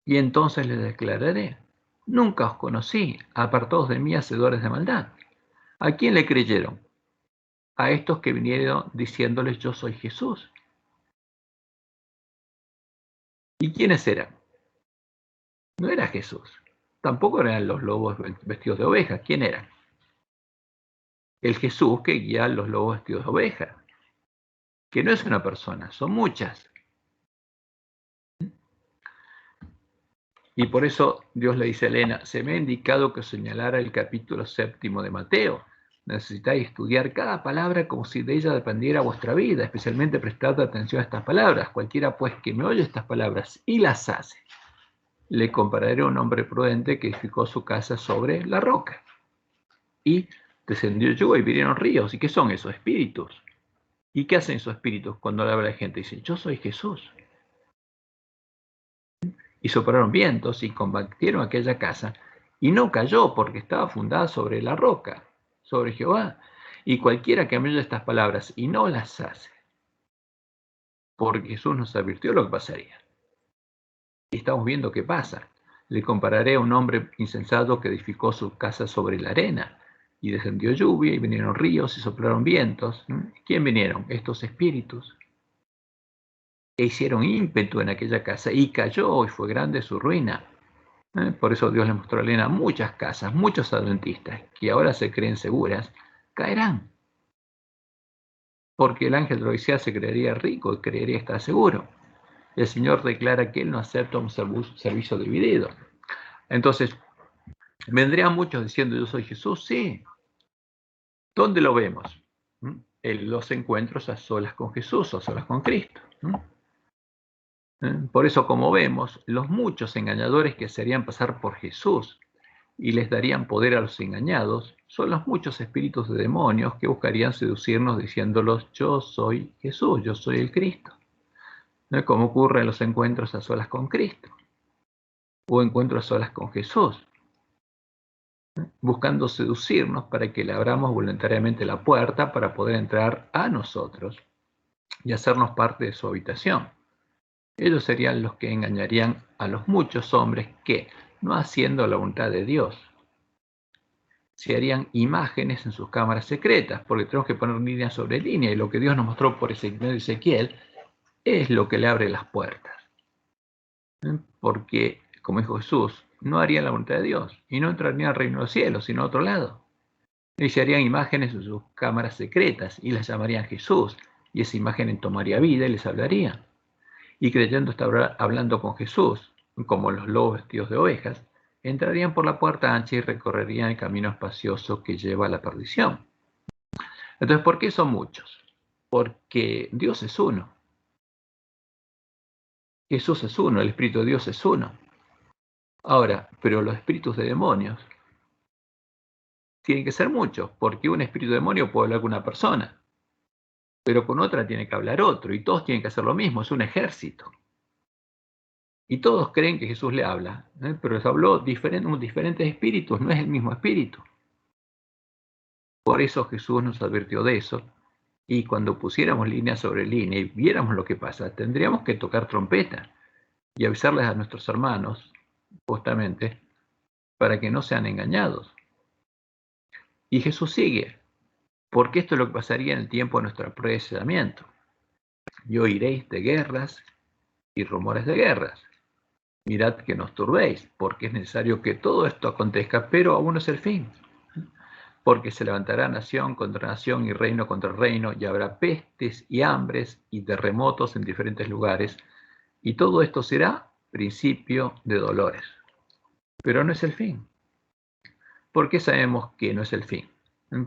Y entonces les declararé, nunca os conocí, apartados de mí, hacedores de maldad. ¿A quién le creyeron? A estos que vinieron diciéndoles yo soy Jesús. ¿Y quiénes eran? No era Jesús. Tampoco eran los lobos vestidos de oveja. ¿Quién era? El Jesús que guía a los lobos vestidos de oveja. Que no es una persona, son muchas. Y por eso Dios le dice a Elena, se me ha indicado que señalara el capítulo 7 de Mateo. Necesitáis estudiar cada palabra como si de ella dependiera vuestra vida, especialmente prestad atención a estas palabras. Cualquiera pues que me oye estas palabras y las hace, le compararé a un hombre prudente que edificó su casa sobre la roca. Y descendió lluvia y vinieron ríos. ¿Y qué son esos espíritus? ¿Y qué hacen esos espíritus cuando le habla la gente? Dicen, yo soy Jesús. Y soplaron vientos y combatieron aquella casa, y no cayó porque estaba fundada sobre la roca, sobre Jehová. Y cualquiera que me oye estas palabras y no las hace, porque Jesús nos advirtió lo que pasaría. Y estamos viendo qué pasa. Le compararé a un hombre insensato que edificó su casa sobre la arena, y descendió lluvia, y vinieron ríos, y soplaron vientos. ¿Quién vinieron? Estos espíritus. E hicieron ímpetu en aquella casa, y cayó, y fue grande su ruina. Por eso Dios le mostró a Elena muchas casas, muchos adventistas, que ahora se creen seguras, caerán. Porque el ángel de la Odisea se creería rico y creería estar seguro. El Señor declara que Él no acepta un servicio dividido. Entonces, vendrían muchos diciendo, yo soy Jesús, sí. ¿Dónde lo vemos? En los encuentros a solas con Jesús, o a solas con Cristo. Por eso, como vemos, los muchos engañadores que se harían pasar por Jesús y les darían poder a los engañados, son los muchos espíritus de demonios que buscarían seducirnos diciéndolos, yo soy Jesús, yo soy el Cristo. ¿No? Como ocurre en los encuentros a solas con Cristo, o encuentros a solas con Jesús, buscando seducirnos para que le abramos voluntariamente la puerta para poder entrar a nosotros y hacernos parte de su habitación. Ellos serían los que engañarían a los muchos hombres que, no haciendo la voluntad de Dios, se harían imágenes en sus cámaras secretas, porque tenemos que poner línea sobre línea, y lo que Dios nos mostró por Ezequiel es lo que le abre las puertas. Porque, como dijo Jesús, no harían la voluntad de Dios, y no entrarían al reino de los cielos, sino a otro lado. Y se harían imágenes en sus cámaras secretas, y las llamarían Jesús, y esa imagen tomaría vida y les hablaría. Y creyendo estar hablando con Jesús, como los lobos vestidos de ovejas, entrarían por la puerta ancha y recorrerían el camino espacioso que lleva a la perdición. Entonces, ¿por qué son muchos? Porque Dios es uno. Jesús es uno, el Espíritu de Dios es uno. Ahora, pero los espíritus de demonios tienen que ser muchos, porque un espíritu de demonio puede hablar con una persona, pero con otra tiene que hablar otro, y todos tienen que hacer lo mismo, es un ejército. Y todos creen que Jesús le habla, pero les habló diferentes espíritus, no es el mismo espíritu. Por eso Jesús nos advirtió de eso, y cuando pusiéramos línea sobre línea y viéramos lo que pasa, tendríamos que tocar trompeta y avisarles a nuestros hermanos, justamente, para que no sean engañados. Y Jesús sigue, porque esto es lo que pasaría en el tiempo de nuestro precedimiento. Y oiréis de guerras y rumores de guerras. Mirad que no os turbéis, porque es necesario que todo esto acontezca, pero aún no es el fin. Porque se levantará nación contra nación y reino contra reino, y habrá pestes y hambres y terremotos en diferentes lugares, y todo esto será principio de dolores. Pero no es el fin. ¿Por qué sabemos que no es el fin?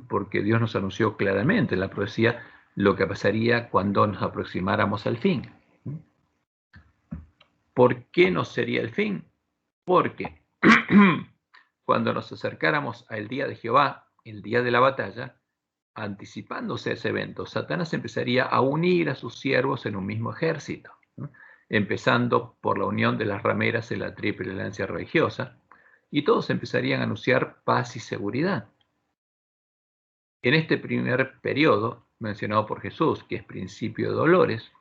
Porque Dios nos anunció claramente en la profecía lo que pasaría cuando nos aproximáramos al fin. ¿Por qué no sería el fin? Porque cuando nos acercáramos al día de Jehová, el día de la batalla, anticipándose a ese evento, Satanás empezaría a unir a sus siervos en un mismo ejército, ¿no? Empezando por la unión de las rameras en la triple alianza religiosa, y todos empezarían a anunciar paz y seguridad. En este primer periodo, mencionado por Jesús, que es principio de dolores,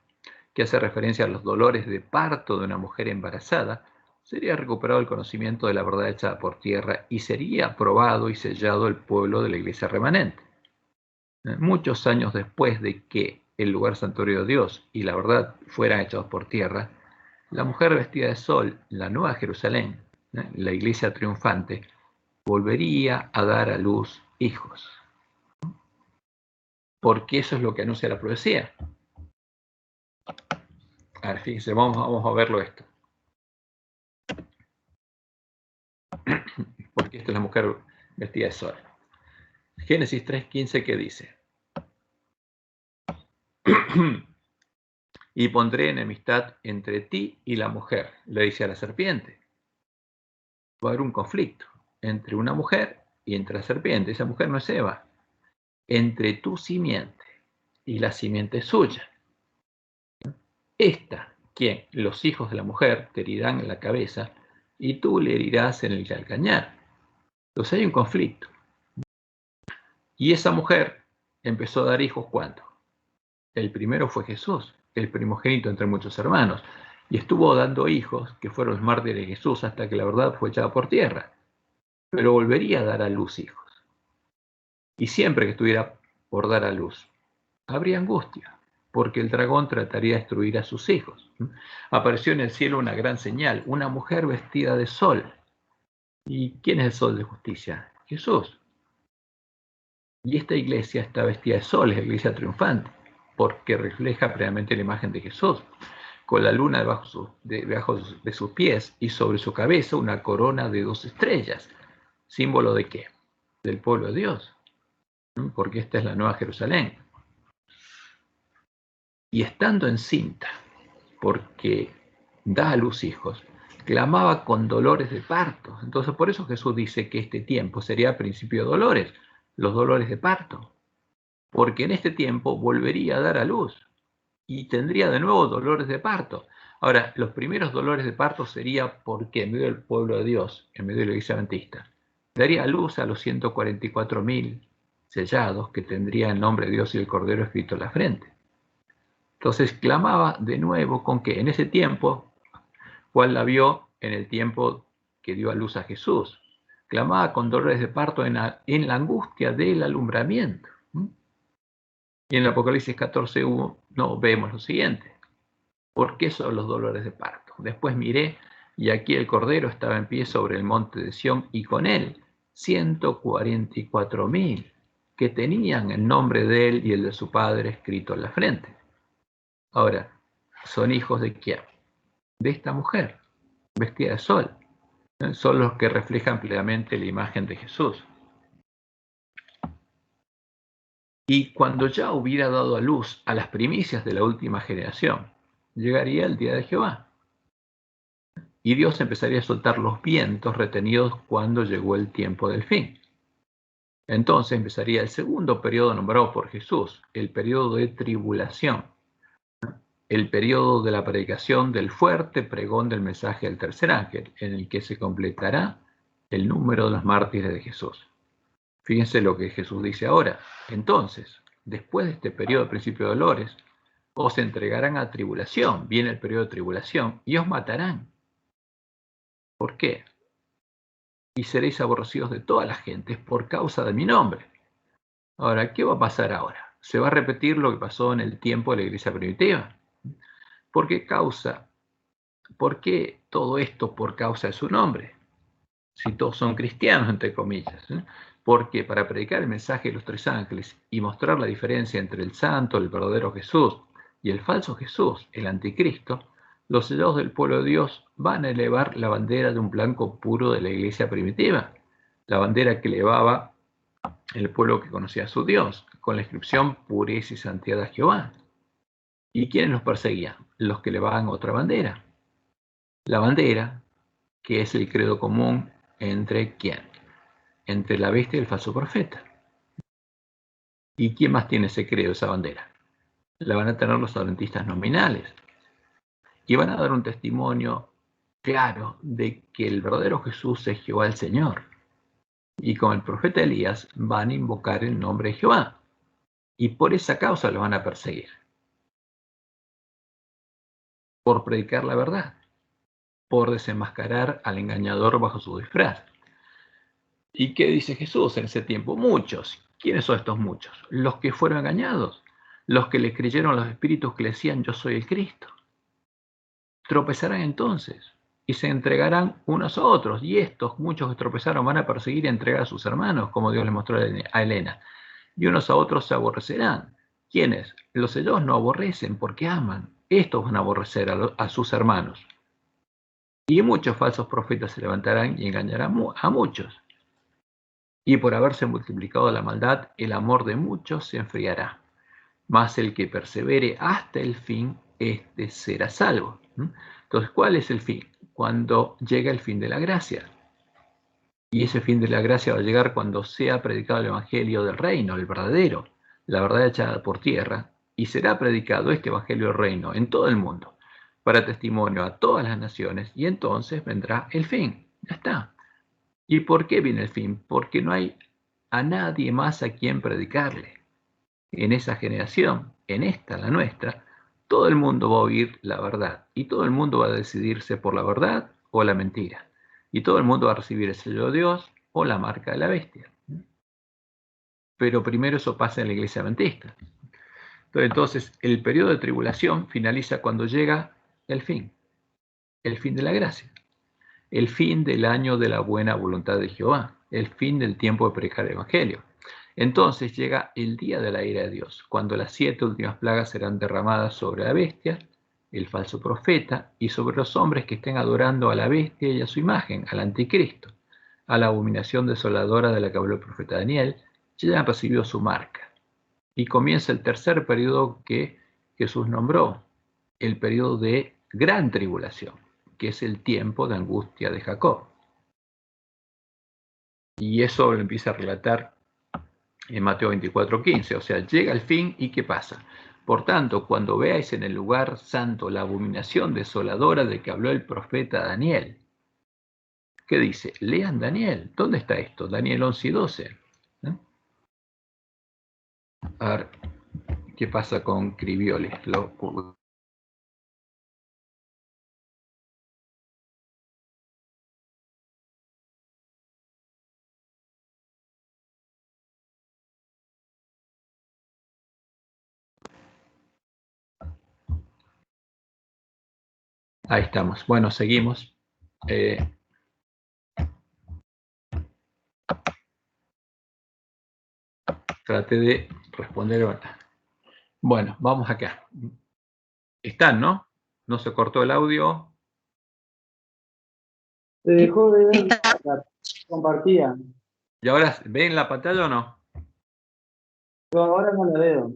que hace referencia a los dolores de parto de una mujer embarazada, sería recuperado el conocimiento de la verdad echada por tierra y sería aprobado y sellado el pueblo de la iglesia remanente. Muchos años después de que el lugar santuario de Dios y la verdad fueran echados por tierra, la mujer vestida de sol, la nueva Jerusalén, la iglesia triunfante, volvería a dar a luz hijos. Porque eso es lo que anuncia la profecía. A ver, fíjense, vamos a verlo esto. Porque esta es la mujer vestida de sol. Génesis 3:15, ¿qué dice? Y pondré enemistad entre ti y la mujer, le dice a la serpiente. Va a haber un conflicto entre una mujer y entre la serpiente. Esa mujer no es Eva. Entre tu simiente y la simiente suya. Esta, quien los hijos de la mujer te herirán en la cabeza y tú le herirás en el calcañar. Entonces hay un conflicto. Y esa mujer empezó a dar hijos, ¿cuándo? El primero fue Jesús, el primogénito entre muchos hermanos, y estuvo dando hijos que fueron los mártires de Jesús hasta que la verdad fue echada por tierra, pero volvería a dar a luz hijos. Y siempre que estuviera por dar a luz, habría angustia, porque el dragón trataría de destruir a sus hijos. Apareció en el cielo una gran señal, una mujer vestida de sol. ¿Y quién es el sol de justicia? Jesús. Y esta iglesia está vestida de sol, es la iglesia triunfante, porque refleja plenamente la imagen de Jesús, con la luna debajo de sus pies y sobre su cabeza una corona de 2 estrellas. ¿Símbolo de qué? Del pueblo de Dios, porque esta es la nueva Jerusalén. Y estando encinta, porque da a luz hijos, clamaba con dolores de parto. Entonces por eso Jesús dice que este tiempo sería principio de dolores, los dolores de parto, porque en este tiempo volvería a dar a luz y tendría de nuevo dolores de parto. Ahora, los primeros dolores de parto sería porque en medio del pueblo de Dios, en medio de la iglesia adventista, daría a luz a los 144.000 sellados que tendría el nombre de Dios y el Cordero escrito en la frente. Entonces clamaba de nuevo con que en ese tiempo, ¿cuál la vio en el tiempo que dio a luz a Jesús? Clamaba con dolores de parto en la angustia del alumbramiento. Y en el Apocalipsis 14:1 no, vemos lo siguiente. ¿Por qué son los dolores de parto? Después miré, y aquí el Cordero estaba en pie sobre el monte de Sión, y con él 144.000 que tenían el nombre de él y el de su padre escrito en la frente. Ahora, ¿son hijos de quién? De esta mujer, vestida de sol. Son los que reflejan plenamente la imagen de Jesús. Y cuando ya hubiera dado a luz a las primicias de la última generación, llegaría el día de Jehová. Y Dios empezaría a soltar los vientos retenidos cuando llegó el tiempo del fin. Entonces empezaría el segundo periodo nombrado por Jesús, el periodo de tribulación, el periodo de la predicación del fuerte pregón del mensaje del tercer ángel, en el que se completará el número de los mártires de Jesús. Fíjense lo que Jesús dice ahora. Entonces, después de este periodo de principio de dolores, os entregarán a tribulación, viene el periodo de tribulación, y os matarán. ¿Por qué? Y seréis aborrecidos de todas las gentes por causa de mi nombre. Ahora, ¿qué va a pasar ahora? ¿Se va a repetir lo que pasó en el tiempo de la iglesia primitiva? ¿Por qué causa? ¿Por qué todo esto por causa de su nombre? Si todos son cristianos, entre comillas. Porque para predicar el mensaje de los tres ángeles y mostrar la diferencia entre el santo, el verdadero Jesús, y el falso Jesús, el anticristo, los sellados del pueblo de Dios van a elevar la bandera de un blanco puro de la iglesia primitiva, la bandera que elevaba el pueblo que conocía a su Dios, con la inscripción pureza y santidad a Jehová. ¿Y quiénes los perseguían? Los que elevaban otra bandera. La bandera, que es el credo común entre ¿quién? Entre la bestia y el falso profeta. ¿Y quién más tiene ese credo, esa bandera? La van a tener los adventistas nominales. Y van a dar un testimonio claro de que el verdadero Jesús es Jehová el Señor. Y con el profeta Elías van a invocar el nombre de Jehová. Y por esa causa lo van a perseguir. Por predicar la verdad. Por desenmascarar al engañador bajo su disfraz. ¿Y qué dice Jesús en ese tiempo? Muchos. ¿Quiénes son estos muchos? Los que fueron engañados. Los que le creyeron a los espíritus que le decían yo soy el Cristo. Tropezarán entonces y se entregarán unos a otros. Y estos, muchos que tropezaron, van a perseguir y entregar a sus hermanos, como Dios les mostró a Helena. Y unos a otros se aborrecerán. ¿Quiénes? Los celosos no aborrecen porque aman. Estos van a aborrecer a sus hermanos. Y muchos falsos profetas se levantarán y engañarán a muchos. Y por haberse multiplicado la maldad, el amor de muchos se enfriará. Mas el que persevere hasta el fin, este será salvo. Entonces, ¿cuál es el fin? Cuando llega el fin de la gracia. Y ese fin de la gracia va a llegar cuando sea predicado el evangelio del reino, el verdadero, la verdad echada por tierra, y será predicado este evangelio del reino en todo el mundo, para testimonio a todas las naciones, y entonces vendrá el fin. Ya está. ¿Y por qué viene el fin? Porque no hay a nadie más a quien predicarle. En esa generación, en esta, la nuestra, todo el mundo va a oír la verdad y todo el mundo va a decidirse por la verdad o la mentira. Y todo el mundo va a recibir el sello de Dios o la marca de la bestia. Pero primero eso pasa en la iglesia adventista. Entonces, el periodo de tribulación finaliza cuando llega el fin de la gracia, el fin del año de la buena voluntad de Jehová, el fin del tiempo de predicar el evangelio. Entonces llega el día de la ira de Dios, cuando las 7 últimas plagas serán derramadas sobre la bestia, el falso profeta, y sobre los hombres que estén adorando a la bestia y a su imagen, al anticristo, a la abominación desoladora de la que habló el profeta Daniel, ya han recibido su marca. Y comienza el tercer periodo que Jesús nombró, el periodo de gran tribulación, que es el tiempo de angustia de Jacob. Y eso lo empieza a relatar en Mateo 24:15, o sea, llega el fin y ¿qué pasa? Por tanto, cuando veáis en el lugar santo la abominación desoladora de que habló el profeta Daniel, ¿qué dice? Lean Daniel. ¿Dónde está esto? Daniel 11:12. A ver, ¿Qué pasa con Crivioli? Ahí estamos. Bueno, seguimos. Traté de responder. Bueno, vamos acá. Están, ¿no? ¿No se cortó el audio? Se dejó de ver la compartida. ¿Y ahora ven la pantalla o no? Yo ahora no la veo.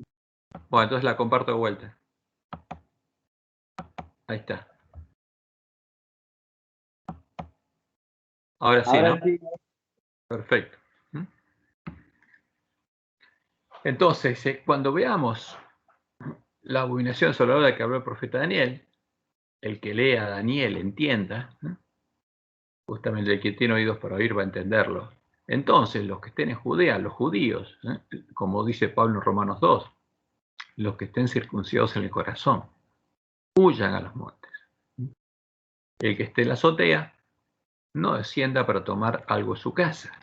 Bueno, entonces la comparto de vuelta. Ahí está. Ahora sí, Ahora ¿no? sí. Perfecto. Entonces, cuando veamos la abominación asoladora que habló el profeta Daniel, el que lea a Daniel entienda, justamente el que tiene oídos para oír va a entenderlo. Entonces, los que estén en Judea, los judíos, como dice Pablo en Romanos 2, los que estén circuncidados en el corazón, huyan a los montes. El que esté en la azotea, no descienda para tomar algo de su casa.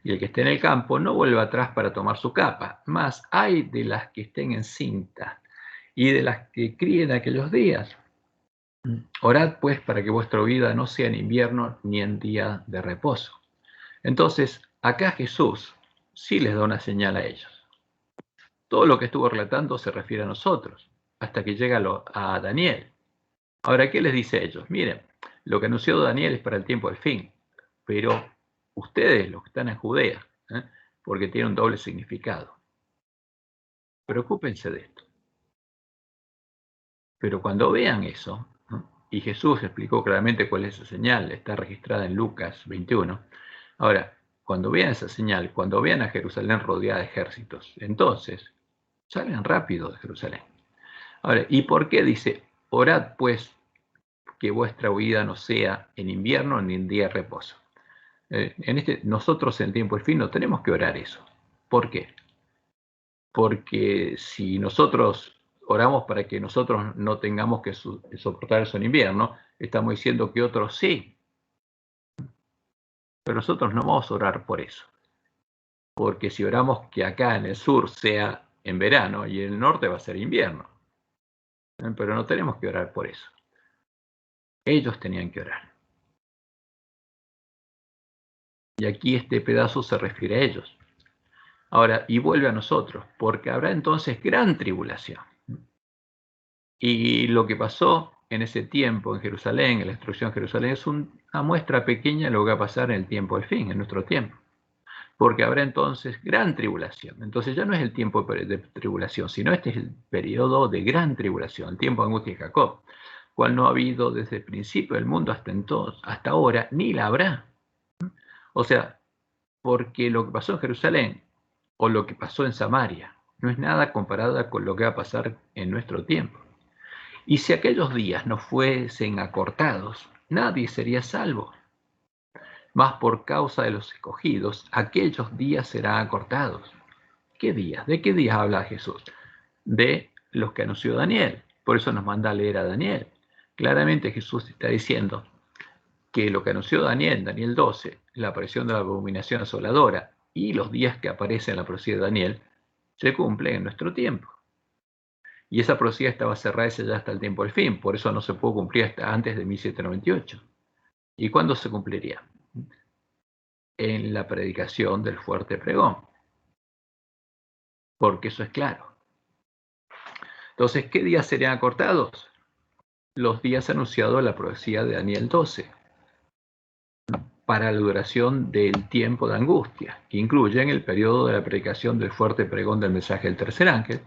Y el que esté en el campo, no vuelva atrás para tomar su capa. Mas hay de las que estén encintas y de las que críen aquellos días. Orad pues para que vuestra vida no sea en invierno ni en día de reposo. Entonces, acá Jesús sí les da una señal a ellos. Todo lo que estuvo relatando se refiere a nosotros, hasta que llega a Daniel. Ahora, ¿qué les dice a ellos? Miren, lo que anunció Daniel es para el tiempo del fin, pero ustedes, los que están en Judea, porque tiene un doble significado, preocúpense de esto. Pero cuando vean eso, y Jesús explicó claramente cuál es esa señal, está registrada en Lucas 21. Ahora, cuando vean esa señal, cuando vean a Jerusalén rodeada de ejércitos, entonces salgan rápido de Jerusalén. Ahora, ¿y por qué dice, orad pues que vuestra huida no sea en invierno ni en día de reposo? Nosotros en tiempo del fin no tenemos que orar eso. ¿Por qué? Porque si nosotros oramos para que nosotros no tengamos que soportar eso en invierno, estamos diciendo que otros sí. Pero nosotros no vamos a orar por eso. Porque si oramos que acá en el sur sea en verano y en el norte va a ser invierno. Pero no tenemos que orar por eso. Ellos tenían que orar. Y aquí este pedazo se refiere a ellos. Ahora, y vuelve a nosotros, porque habrá entonces gran tribulación. Y lo que pasó en ese tiempo en Jerusalén, en la destrucción de Jerusalén, es una muestra pequeña de lo que va a pasar en el tiempo del fin, en nuestro tiempo. Porque habrá entonces gran tribulación. Entonces ya no es el tiempo de tribulación, sino este es el periodo de gran tribulación, el tiempo de angustia de Jacob, cual no ha habido desde el principio del mundo hasta ahora, ni la habrá. O sea, porque lo que pasó en Jerusalén o lo que pasó en Samaria no es nada comparado con lo que va a pasar en nuestro tiempo. Y si aquellos días no fuesen acortados, nadie sería salvo. Mas por causa de los escogidos, aquellos días serán acortados. ¿Qué días? ¿De qué días habla Jesús? De los que anunció Daniel. Por eso nos manda a leer a Daniel. Claramente Jesús está diciendo que lo que anunció Daniel, Daniel 12, la aparición de la abominación asoladora y los días que aparecen en la profecía de Daniel, se cumplen en nuestro tiempo. Y esa profecía estaba cerrada ya hasta el tiempo del fin, por eso no se pudo cumplir hasta antes de 1798. ¿Y cuándo se cumpliría? En la predicación del fuerte pregón, porque eso es claro. Entonces, ¿qué días serían acortados? Los días anunciados en la profecía de Daniel 12, para la duración del tiempo de angustia, que incluyen el periodo de la predicación del fuerte pregón del mensaje del tercer ángel,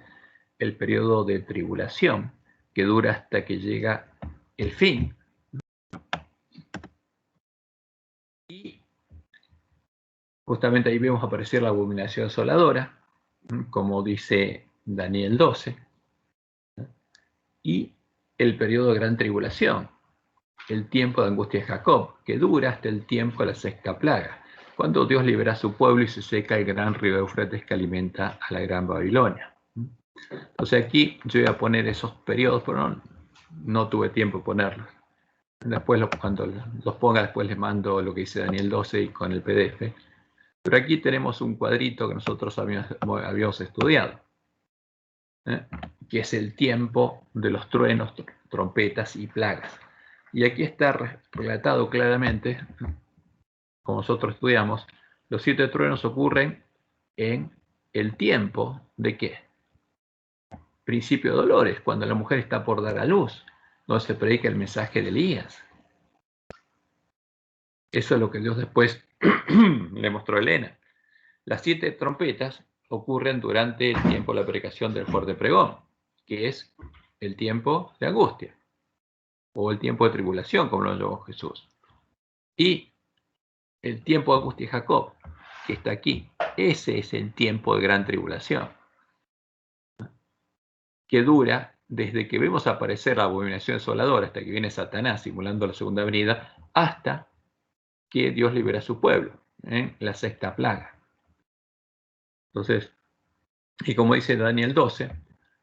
el periodo de tribulación, que dura hasta que llega el fin, y justamente ahí vemos aparecer la abominación asoladora, como dice Daniel 12, y el periodo de gran tribulación, el tiempo de angustia de Jacob, que dura hasta el tiempo de la sexta plaga, cuando Dios libera a su pueblo y se seca el gran río Éufrates que alimenta a la gran Babilonia. Entonces aquí yo voy a poner esos periodos, pero no tuve tiempo de ponerlos. Después, cuando los ponga, después les mando lo que dice Daniel 12 y con el PDF. Pero aquí tenemos un cuadrito que nosotros habíamos estudiado, que es el tiempo de los truenos, trompetas y plagas. Y aquí está relatado claramente, como nosotros estudiamos, los 7 truenos ocurren en el tiempo de ¿qué? Principio de dolores, cuando la mujer está por dar a luz, donde se predica el mensaje de Elías. Eso es lo que Dios después le mostró a Elena. Las 7 trompetas ocurren durante el tiempo de la predicación del fuerte pregón, que es el tiempo de angustia, o el tiempo de tribulación, como lo llamó Jesús. Y el tiempo de angustia de Jacob, que está aquí, ese es el tiempo de gran tribulación, que dura desde que vemos aparecer la abominación desoladora hasta que viene Satanás simulando la segunda venida, hasta que Dios libera a su pueblo, la 6ª plaga. Entonces, y como dice Daniel 12,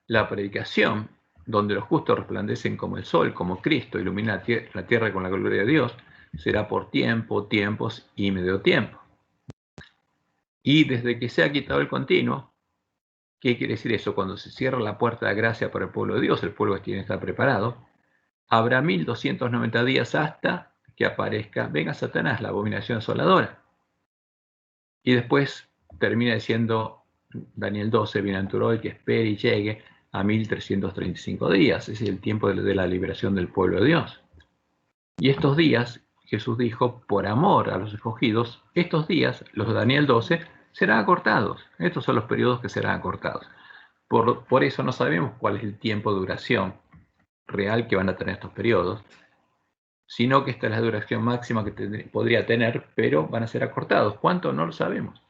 la predicación, donde los justos resplandecen como el sol, como Cristo, ilumina la tierra con la gloria de Dios, será por tiempo, tiempos y medio tiempo. Y desde que se ha quitado el continuo, ¿qué quiere decir eso? Cuando se cierra la puerta de gracia para el pueblo de Dios, el pueblo que tiene que estar preparado, habrá 1290 días hasta que aparezca, venga Satanás, la abominación asoladora. Y después termina diciendo Daniel 12, bienaventurado el que espere y llegue a 1335 días. Ese es el tiempo de la liberación del pueblo de Dios. Y estos días, Jesús dijo, por amor a los escogidos, estos días, los de Daniel 12, serán acortados. Estos son los periodos que serán acortados. Por eso no sabemos cuál es el tiempo de duración real que van a tener estos periodos, sino que esta es la duración máxima que podría tener, pero van a ser acortados. ¿Cuánto? No lo sabemos.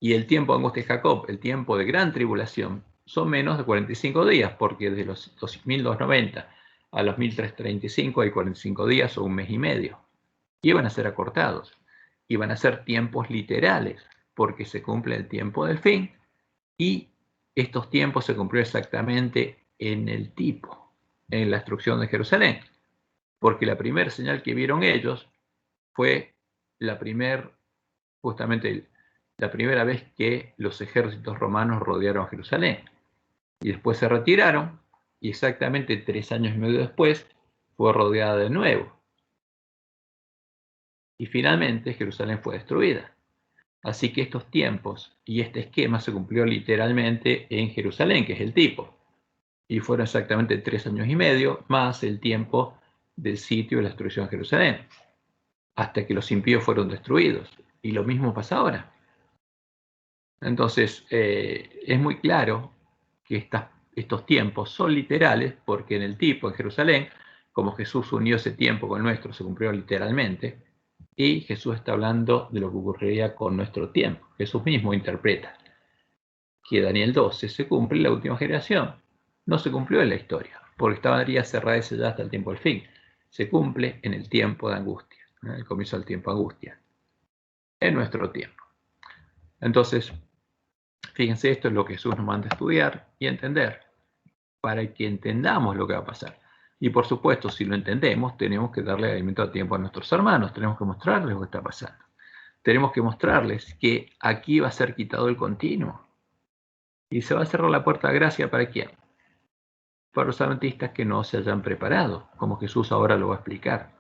Y el tiempo de angustia de Jacob, el tiempo de gran tribulación, son menos de 45 días, porque desde los 2290 a los 1335 hay 45 días o un mes y medio. Y van a ser acortados. Y van a ser tiempos literales, porque se cumple el tiempo del fin. Y estos tiempos se cumplieron exactamente en el tipo, en la destrucción de Jerusalén. Porque la primera señal que vieron ellos fue justamente la primera vez que los ejércitos romanos rodearon Jerusalén. Y después se retiraron, y exactamente 3 años y medio después fue rodeada de nuevo. Y finalmente Jerusalén fue destruida. Así que estos tiempos y este esquema se cumplió literalmente en Jerusalén, que es el tipo. Y fueron exactamente 3 años y medio más el tiempo del sitio de la destrucción de Jerusalén, hasta que los impíos fueron destruidos. Y lo mismo pasa ahora. Entonces, es muy claro que estos tiempos son literales, porque en el tipo, en Jerusalén, como Jesús unió ese tiempo con el nuestro, se cumplió literalmente, y Jesús está hablando de lo que ocurriría con nuestro tiempo. Jesús mismo interpreta que Daniel 12 se cumple en la última generación, no se cumplió en la historia, porque estaría cerrada ese ya hasta el tiempo del fin. Se cumple en el tiempo de angustia, el comienzo del tiempo de angustia, en nuestro tiempo. Entonces, fíjense, esto es lo que Jesús nos manda a estudiar y entender, para que entendamos lo que va a pasar. Y por supuesto, si lo entendemos, tenemos que darle alimento a tiempo a nuestros hermanos, tenemos que mostrarles lo que está pasando. Tenemos que mostrarles que aquí va a ser quitado el continuo. Y se va a cerrar la puerta de gracia, ¿para quién? Para los adventistas que no se hayan preparado, como Jesús ahora lo va a explicar.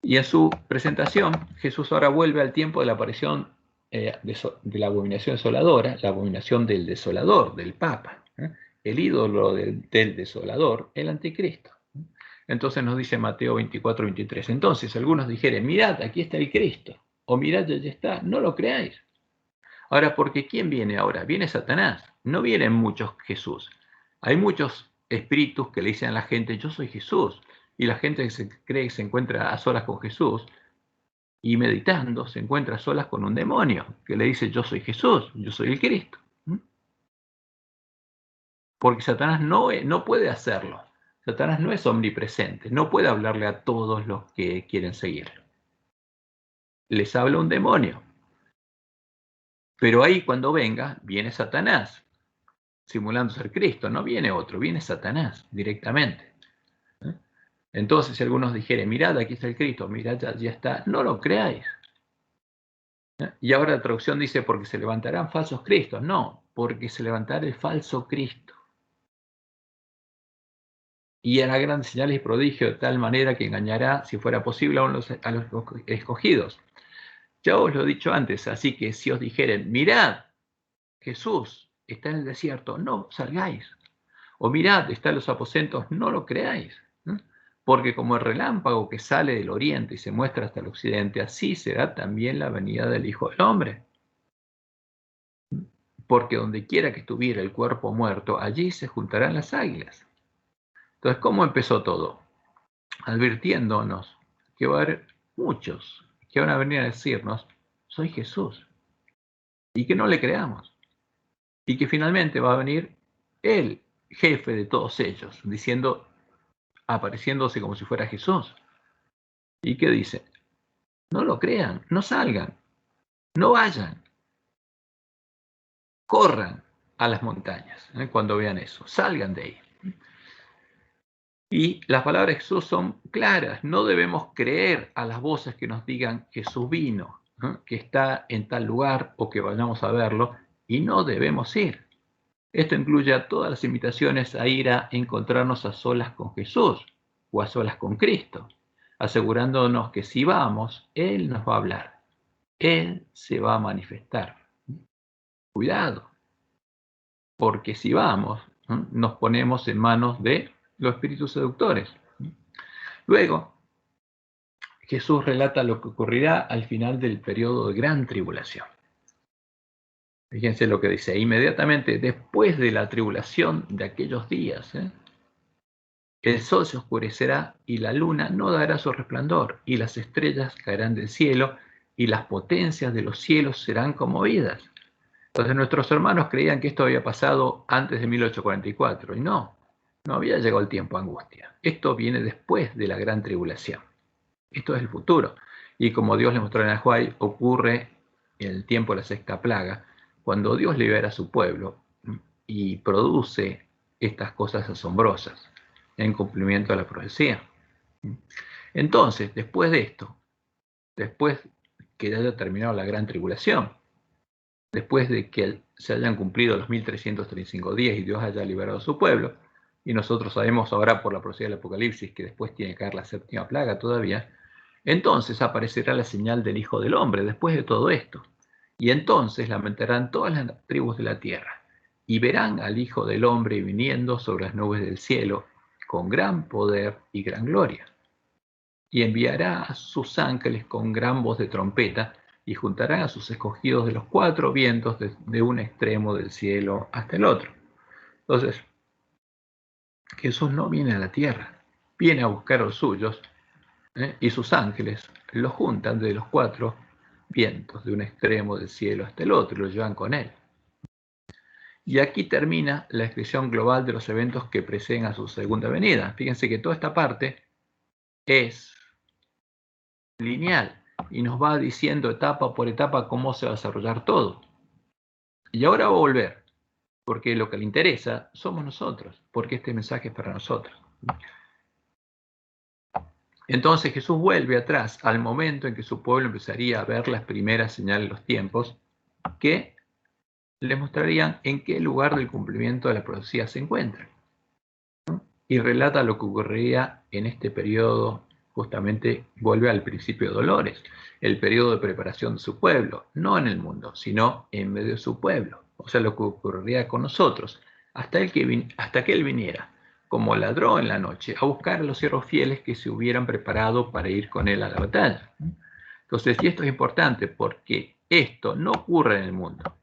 Y en su presentación, Jesús ahora vuelve al tiempo de la aparición de la abominación desoladora, la abominación del desolador, del Papa, el ídolo del desolador, el anticristo. Entonces nos dice Mateo 24, 23. Entonces algunos dijeren, mirad, aquí está el Cristo, o mirad, ya está, no lo creáis. Ahora, porque ¿quién viene ahora? Viene Satanás, no vienen muchos Jesús. Hay muchos espíritus que le dicen a la gente, yo soy Jesús, y la gente que se cree que se encuentra a solas con Jesús, y meditando se encuentra a solas con un demonio que le dice, yo soy Jesús, yo soy el Cristo. Porque Satanás no puede hacerlo. Satanás no es omnipresente, no puede hablarle a todos los que quieren seguir. Les habla un demonio. Pero ahí cuando venga, viene Satanás, simulando ser Cristo. No viene otro, viene Satanás directamente. Entonces, si algunos dijeren, mirad, aquí está el Cristo, mirad, ya está, no lo creáis. Y ahora la traducción dice, porque se levantarán falsos cristos. No, porque se levantará el falso Cristo. Y hará grandes señales y prodigios de tal manera que engañará, si fuera posible, a los escogidos. Ya os lo he dicho antes, así que si os dijeren, mirad, Jesús está en el desierto, no salgáis. O mirad, está en los aposentos, no lo creáis. Porque como el relámpago que sale del oriente y se muestra hasta el occidente, así será también la venida del Hijo del Hombre. Porque donde quiera que estuviera el cuerpo muerto, allí se juntarán las águilas. Entonces, ¿cómo empezó todo? Advirtiéndonos que va a haber muchos que van a venir a decirnos, soy Jesús, y que no le creamos. Y que finalmente va a venir el jefe de todos ellos, diciendo, apareciéndose como si fuera Jesús. ¿Y qué dice? No lo crean, no salgan, no vayan, corran a las montañas cuando vean eso, salgan de ahí. Y las palabras de Jesús son claras, no debemos creer a las voces que nos digan Jesús vino, que está en tal lugar o que vayamos a verlo, y no debemos ir. Esto incluye a todas las invitaciones a ir a encontrarnos a solas con Jesús o a solas con Cristo, asegurándonos que si vamos, Él nos va a hablar, Él se va a manifestar. Cuidado, porque si vamos, nos ponemos en manos de los espíritus seductores. Luego, Jesús relata lo que ocurrirá al final del periodo de gran tribulación. Fíjense lo que dice, inmediatamente después de la tribulación de aquellos días, el sol se oscurecerá y la luna no dará su resplandor, y las estrellas caerán del cielo, y las potencias de los cielos serán conmovidas. Entonces nuestros hermanos creían que esto había pasado antes de 1844, y no había llegado el tiempo de angustia. Esto viene después de la gran tribulación. Esto es el futuro. Y como Dios le mostró en Ajuay, ocurre en el tiempo de la sexta plaga, cuando Dios libera a su pueblo y produce estas cosas asombrosas en cumplimiento de la profecía. Entonces, después de esto, después que haya terminado la gran tribulación, después de que se hayan cumplido los 1335 días y Dios haya liberado a su pueblo, y nosotros sabemos ahora por la profecía del Apocalipsis que después tiene que caer la séptima plaga todavía, entonces aparecerá la señal del Hijo del Hombre después de todo esto. Y entonces lamentarán todas las tribus de la tierra y verán al Hijo del Hombre viniendo sobre las nubes del cielo con gran poder y gran gloria. Y enviará a sus ángeles con gran voz de trompeta y juntarán a sus escogidos de los cuatro vientos de un extremo del cielo hasta el otro. Entonces, Jesús no viene a la tierra, viene a buscar a los suyos, y sus ángeles los juntan de los cuatro vientos, de un extremo del cielo hasta el otro, y los llevan con él. Y aquí termina la descripción global de los eventos que preceden a su segunda venida. Fíjense que toda esta parte es lineal y nos va diciendo etapa por etapa cómo se va a desarrollar todo. Y ahora va a volver, porque lo que le interesa somos nosotros, porque este mensaje es para nosotros. Entonces Jesús vuelve atrás al momento en que su pueblo empezaría a ver las primeras señales de los tiempos que les mostrarían en qué lugar del cumplimiento de la profecía se encuentran. Y relata lo que ocurriría en este periodo, justamente vuelve al principio de dolores, el periodo de preparación de su pueblo, no en el mundo, sino en medio de su pueblo. O sea, lo que ocurriría con nosotros, hasta que Él viniera como ladrón en la noche a buscar a los siervos fieles que se hubieran preparado para ir con Él a la batalla. Entonces, y esto es importante porque esto no ocurre en el mundo.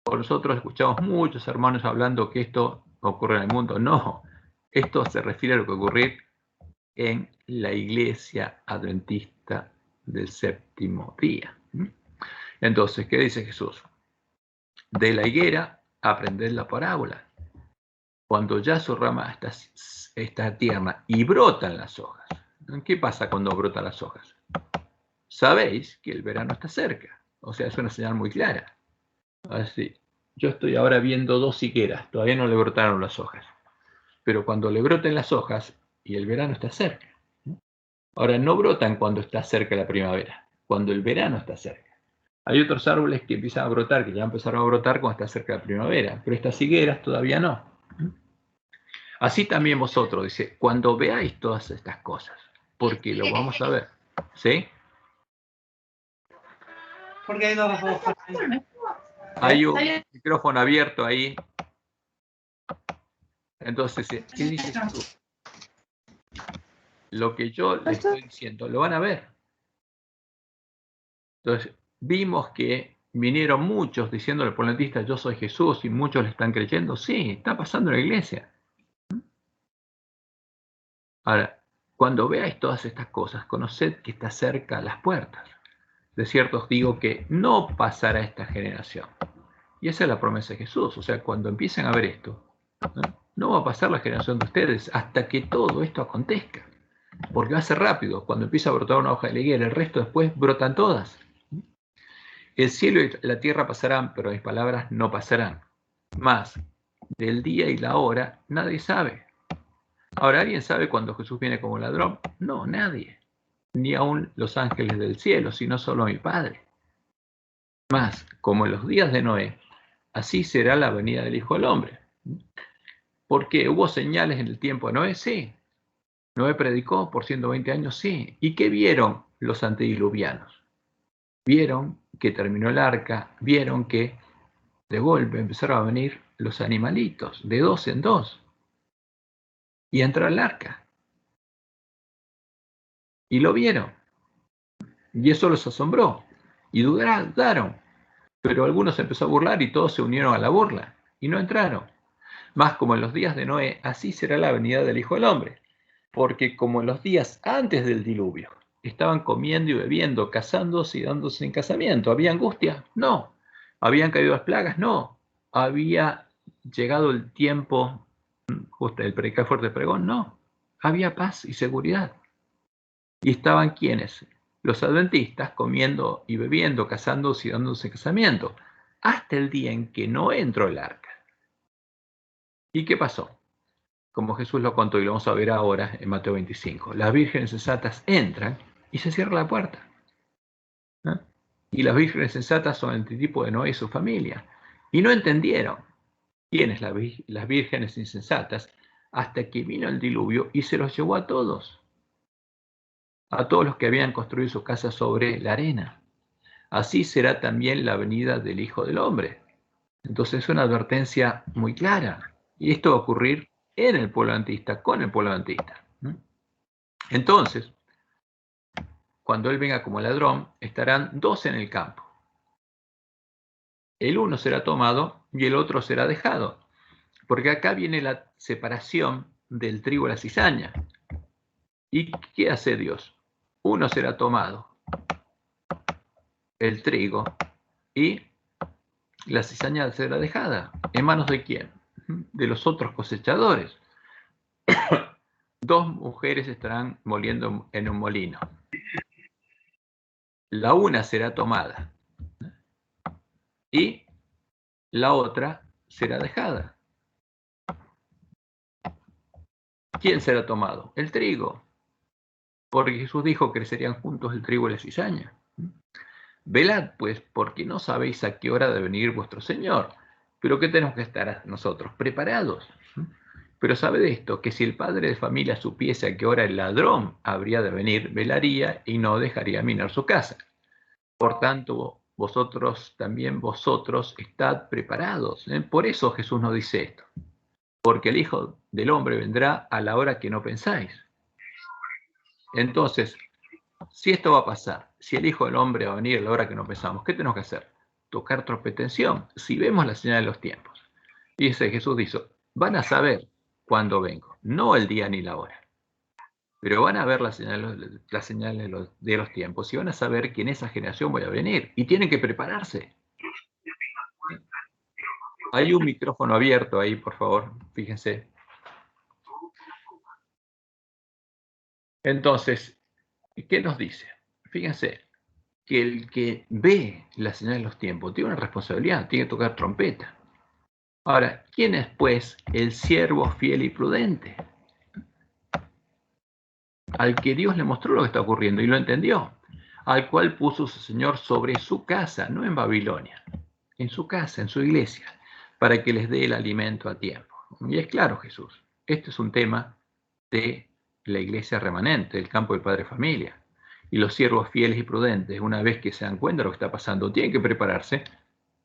Por nosotros escuchamos muchos hermanos hablando que esto ocurre en el mundo. No, esto se refiere a lo que ocurre en la iglesia adventista del séptimo día. Entonces, ¿qué dice Jesús? De la higuera aprended la parábola. Cuando ya su rama está tierna y brotan las hojas. ¿Qué pasa cuando brotan las hojas? Sabéis que el verano está cerca. O sea, es una señal muy clara. Así. Yo estoy ahora viendo 2 higueras, todavía no le brotaron las hojas. Pero cuando le broten las hojas, y el verano está cerca. Ahora, no brotan cuando está cerca la primavera, cuando el verano está cerca. Hay otros árboles que empiezan a brotar, que ya empezaron a brotar cuando está cerca la primavera, pero estas higueras todavía no. Así también vosotros, dice, cuando veáis todas estas cosas, porque lo vamos a ver, ¿sí? Porque hay dos hojas. Hay un micrófono abierto ahí. Entonces, ¿qué dices tú? Lo que yo le estoy diciendo, lo van a ver. Entonces, vimos que vinieron muchos diciéndole al polentista, yo soy Jesús, y muchos le están creyendo. Sí, está pasando en la iglesia. Ahora, cuando veáis todas estas cosas, conoced que está cerca a las puertas. De cierto os digo que no pasará esta generación. Y esa es la promesa de Jesús. O sea, cuando empiecen a ver esto, no va a pasar la generación de ustedes hasta que todo esto acontezca. Porque va a ser rápido. Cuando empieza a brotar una hoja de la higuera, el resto después brotan todas. El cielo y la tierra pasarán, pero mis palabras no pasarán. Más, del día y la hora nadie sabe. Ahora, ¿alguien sabe cuándo Jesús viene como ladrón? No, nadie. Ni aun los ángeles del cielo, sino solo mi Padre. Más, como en los días de Noé, así será la venida del Hijo del Hombre. Porque hubo señales en el tiempo de Noé, sí. Noé predicó por 120 años, sí. ¿Y qué vieron los antediluvianos? Vieron que terminó el arca, vieron que de golpe empezaron a venir los animalitos, de 2 en 2, y entró al arca. Y lo vieron. Y eso los asombró. Y dudaron. Pero algunos se empezó a burlar y todos se unieron a la burla. Y no entraron. Más como en los días de Noé, así será la venida del Hijo del Hombre. Porque como en los días antes del diluvio, estaban comiendo y bebiendo, casándose y dándose en casamiento. ¿Había angustia? No. ¿Habían caído las plagas? No. ¿Había llegado el tiempo, justo el predicar fuerte pregón? No. Había paz y seguridad. ¿Y estaban quiénes? Los adventistas comiendo y bebiendo, casándose y dándose en casamiento, hasta el día en que no entró el arca. ¿Y qué pasó? Como Jesús lo contó y lo vamos a ver ahora en Mateo 25. Las vírgenes sensatas entran y se cierra la puerta. ¿Eh? Y las vírgenes sensatas son el tipo de Noé y su familia. Y no entendieron quiénes las vírgenes insensatas hasta que vino el diluvio y se los llevó a todos los que habían construido sus casas sobre la arena. Así será también la venida del Hijo del Hombre. Entonces es una advertencia muy clara. Y esto va a ocurrir en el pueblo adventista, con el pueblo adventista. Entonces, cuando Él venga como ladrón, estarán 2 en el campo. El uno será tomado y el otro será dejado. Porque acá viene la separación del trigo y la cizaña. ¿Y qué hace Dios? Uno será tomado, el trigo, y la cizaña será dejada. ¿En manos de quién? De los otros cosechadores. 2 mujeres estarán moliendo en un molino. La una será tomada y la otra será dejada. ¿Quién será tomado? El trigo. Porque Jesús dijo que crecerían juntos el trigo y la cizaña. Velad, pues, porque no sabéis a qué hora debe venir vuestro Señor. Pero ¿qué tenemos que estar nosotros? Preparados. Pero sabed esto, que si el padre de familia supiese a qué hora el ladrón habría de venir, velaría y no dejaría minar su casa. Por tanto, vosotros estad preparados. Por eso Jesús nos dice esto. Porque el Hijo del Hombre vendrá a la hora que no pensáis. Entonces, si esto va a pasar, si el Hijo del Hombre va a venir a la hora que no pensamos, ¿qué tenemos que hacer? Tocar trompeta en Sión, si vemos la señal de los tiempos. Y Jesús dice, van a saber cuándo vengo, no el día ni la hora. Pero van a ver las señales de los tiempos y van a saber que en esa generación voy a venir. Y tienen que prepararse. Hay un micrófono abierto ahí, por favor, fíjense. Entonces, ¿qué nos dice? Fíjense, que el que ve la señal de los tiempos tiene una responsabilidad, tiene que tocar trompeta. Ahora, ¿quién es pues el siervo fiel y prudente? Al que Dios le mostró lo que está ocurriendo y lo entendió, al cual puso su Señor sobre su casa, no en Babilonia, en su casa, en su iglesia, para que les dé el alimento a tiempo. Y es claro, Jesús, este es un tema de la iglesia remanente, del campo del Padre Familia. Y los siervos fieles y prudentes, una vez que se dan cuenta de lo que está pasando, tienen que prepararse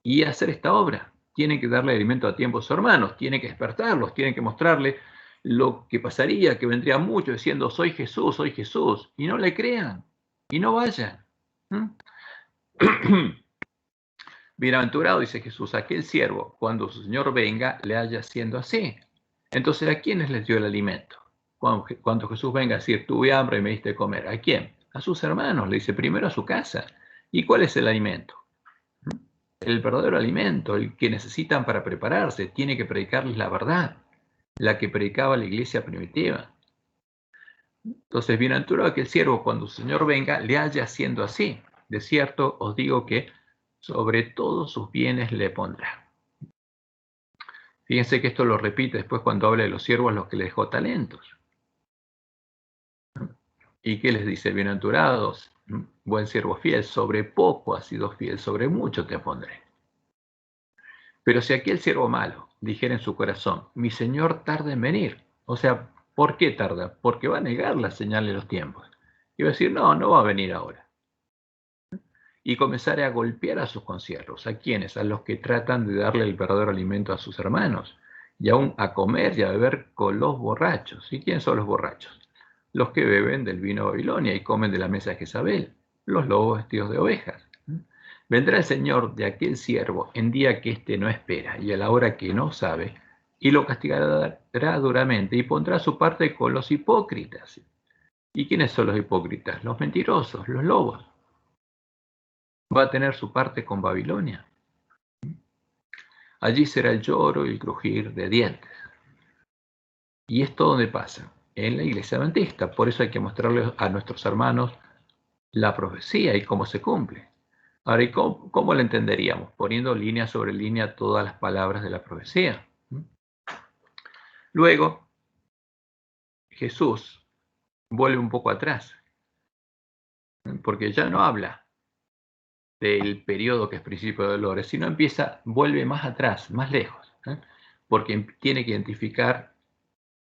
y hacer esta obra. Tienen que darle alimento a tiempo a sus hermanos, tienen que despertarlos, tienen que mostrarle lo que pasaría, que vendría mucho diciendo, soy Jesús, y no le crean, y no vayan. Bienaventurado, dice Jesús, aquel siervo, cuando su Señor venga, le haya siendo así. Entonces, ¿a quiénes les dio el alimento? Cuando Jesús venga a decir, tuve hambre y me diste de comer, ¿a quién? A sus hermanos, le dice, primero a su casa. ¿Y cuál es el alimento? El verdadero alimento, el que necesitan para prepararse, tiene que predicarles la verdad, la que predicaba la iglesia primitiva. Entonces, bienaventurado aquel siervo, cuando su Señor venga, le haya siendo así. De cierto, os digo que sobre todos sus bienes le pondrá. Fíjense que esto lo repite después cuando habla de los siervos, los que le dejó talentos. ¿Y qué les dice? Bienaventurados, buen siervo fiel, sobre poco has sido fiel, sobre mucho te pondré. Pero si aquel siervo malo dijera en su corazón, mi Señor tarda en venir, o sea, ¿por qué tarda? Porque va a negar la señal de los tiempos. Y va a decir, no va a venir ahora. Y comenzaré a golpear a sus consiervos. ¿A quiénes? A los que tratan de darle el verdadero alimento a sus hermanos. Y aún a comer y a beber con los borrachos. ¿Y quiénes son los borrachos? Los que beben del vino de Babilonia y comen de la mesa de Jezabel. Los lobos vestidos de ovejas. Vendrá el Señor de aquel siervo en día que éste no espera y a la hora que no sabe, y lo castigará duramente y pondrá su parte con los hipócritas. ¿Y quiénes son los hipócritas? Los mentirosos, los lobos. Va a tener su parte con Babilonia. Allí será el lloro y el crujir de dientes. Y esto donde pasa, en la iglesia adventista. Por eso hay que mostrarles a nuestros hermanos la profecía y cómo se cumple. Ahora, ¿y cómo lo entenderíamos? Poniendo línea sobre línea todas las palabras de la profecía. Luego, Jesús vuelve un poco atrás, porque ya no habla del periodo que es principio de dolores, sino vuelve más atrás, más lejos, porque tiene que identificar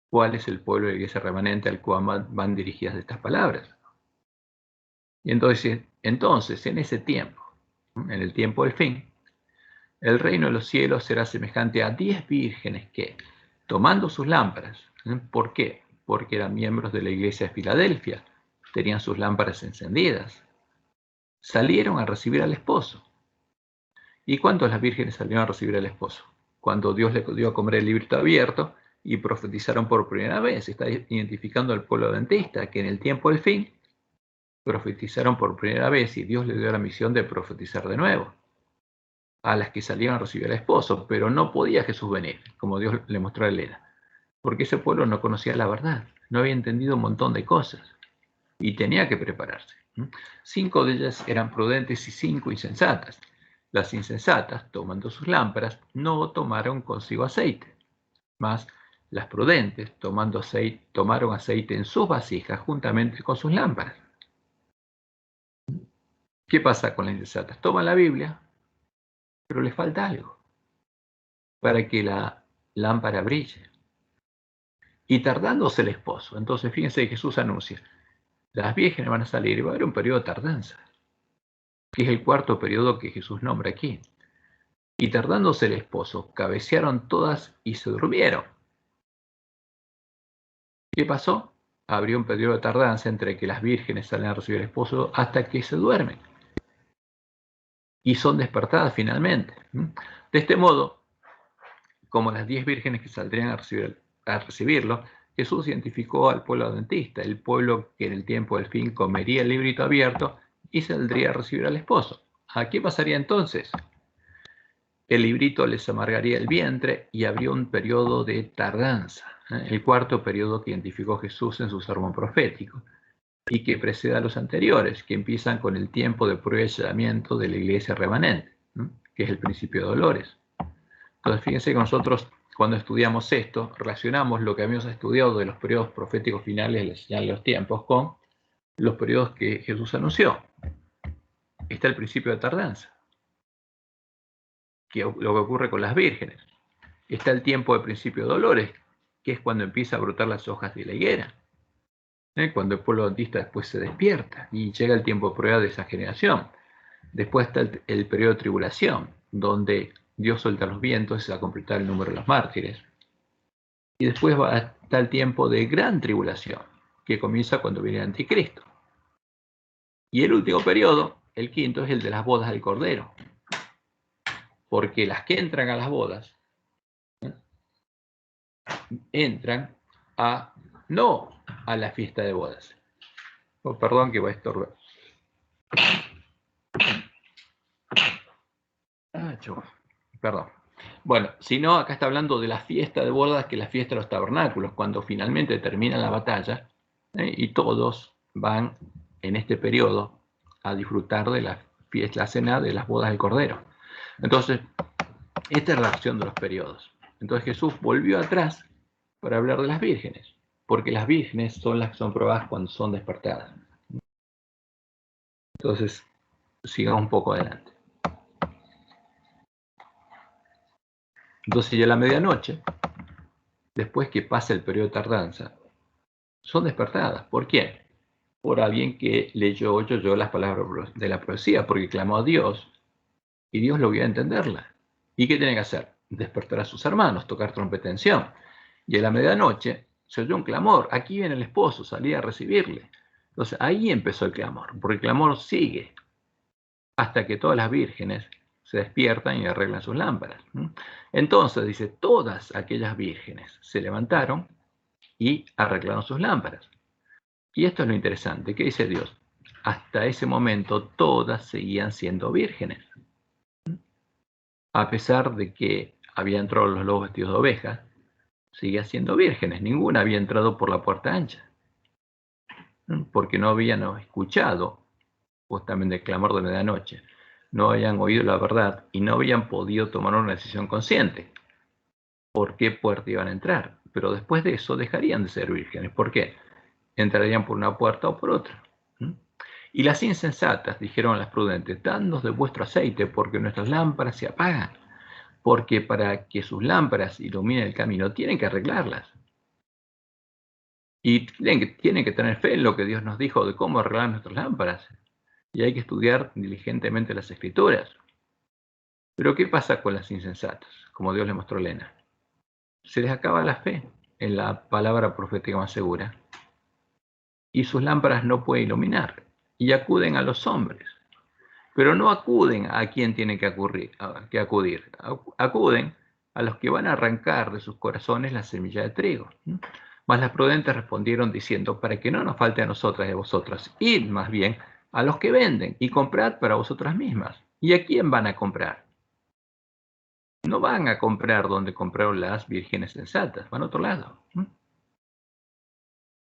cuál es el pueblo de la iglesia remanente al cual van dirigidas estas palabras. Y entonces, en ese tiempo, en el tiempo del fin, el reino de los cielos será semejante a 10 vírgenes que, tomando sus lámparas, ¿por qué? Porque eran miembros de la iglesia de Filadelfia, tenían sus lámparas encendidas, salieron a recibir al esposo. ¿Y cuántos las vírgenes salieron a recibir al esposo? Cuando Dios le dio a comer el librito abierto y profetizaron por primera vez. Está identificando al pueblo adventista que en el tiempo del fin profetizaron por primera vez y Dios le dio la misión de profetizar de nuevo a las que salieron a recibir al esposo, pero no podía Jesús venir, como Dios le mostró a Elena, porque ese pueblo no conocía la verdad, no había entendido un montón de cosas y tenía que prepararse. 5 de ellas eran prudentes y 5 insensatas. Las insensatas, tomando sus lámparas, no tomaron consigo aceite, mas las prudentes, tomaron aceite en sus vasijas juntamente con sus lámparas. ¿Qué pasa con las insensatas? Toman la Biblia, pero les falta algo para que la lámpara brille. Y tardándose el esposo, entonces fíjense que Jesús anuncia, las vírgenes van a salir y va a haber un periodo de tardanza, que es el cuarto periodo que Jesús nombra aquí. Y tardándose el esposo, cabecearon todas y se durmieron. ¿Qué pasó? Habría un periodo de tardanza entre que las vírgenes salen a recibir al esposo hasta que se duermen. Y son despertadas finalmente. De este modo, como las 10 vírgenes que saldrían a recibirlo, Jesús identificó al pueblo adventista, el pueblo que en el tiempo del fin comería el librito abierto y saldría a recibir al esposo. ¿A qué pasaría entonces? El librito les amargaría el vientre y habría un periodo de tardanza, el cuarto periodo que identificó Jesús en su sermón profético. y que precede a los anteriores, que empiezan con el tiempo de prueba y sellamiento de la iglesia remanente, ¿no? Que es el principio de dolores. Entonces, fíjense que nosotros, cuando estudiamos esto, relacionamos lo que habíamos estudiado de los periodos proféticos finales de la señal de los tiempos con los periodos que Jesús anunció. Está el principio de tardanza, que es lo que ocurre con las vírgenes. Está el tiempo de principio de dolores, que es cuando empieza a brotar las hojas de la higuera. Cuando el pueblo adventista después se despierta y llega el tiempo de prueba de esa generación. Después está el periodo de tribulación, donde Dios suelta los vientos a completar el número de los mártires. Y después va hasta el tiempo de gran tribulación, que comienza cuando viene el anticristo. Y el último periodo, el quinto, es el de las bodas del Cordero. Porque las que entran a las bodas, entran no a la fiesta de bodas. Oh, perdón que voy a estorbar. Perdón. Bueno, si no, acá está hablando de la fiesta de bodas, que es la fiesta de los tabernáculos, cuando finalmente termina la batalla, y todos van en este periodo a disfrutar de la fiesta, la cena de las bodas del Cordero. Entonces, esta es la acción de los periodos. Entonces Jesús volvió atrás para hablar de las vírgenes, porque las vírgenes son las que son probadas cuando son despertadas. Entonces, sigamos un poco adelante. Entonces ya a la medianoche, después que pasa el periodo de tardanza, son despertadas. ¿Por quién? Por alguien que oyó las palabras de la profecía, porque clamó a Dios y Dios lo vio a entenderla. ¿Y qué tiene que hacer? Despertar a sus hermanos, tocar trompeta en Sión. Y a la medianoche se oyó un clamor. Aquí viene el esposo, salí a recibirle. Entonces ahí empezó el clamor, porque el clamor sigue hasta que todas las vírgenes se despiertan y arreglan sus lámparas. Entonces, dice, todas aquellas vírgenes se levantaron y arreglaron sus lámparas. Y esto es lo interesante, ¿qué dice Dios? Hasta ese momento todas seguían siendo vírgenes. A pesar de que habían entrado los lobos vestidos de ovejas, seguían siendo vírgenes. Ninguna había entrado por la puerta ancha, porque no habían escuchado justamente el clamor de medianoche. No habían oído la verdad y no habían podido tomar una decisión consciente. ¿Por qué puerta iban a entrar? Pero después de eso dejarían de ser vírgenes. ¿Por qué? Entrarían por una puerta o por otra. Y las insensatas dijeron a las prudentes, dadnos de vuestro aceite, porque nuestras lámparas se apagan. Porque para que sus lámparas iluminen el camino, tienen que arreglarlas. Y tienen que tener fe en lo que Dios nos dijo de cómo arreglar nuestras lámparas. Y hay que estudiar diligentemente las Escrituras. Pero ¿qué pasa con las insensatas? Como Dios le mostró a Elena. Se les acaba la fe en la palabra profética más segura. Y sus lámparas no pueden iluminar. Y acuden a los hombres. Pero no acuden a quien tienen que acudir. Acuden a los que van a arrancar de sus corazones la semilla de trigo. Mas las prudentes respondieron diciendo, para que no nos falte a nosotras y a vosotras, id más bien a los que venden y comprad para vosotras mismas. ¿Y a quién van a comprar? No van a comprar donde compraron las vírgenes sensatas, van a otro lado.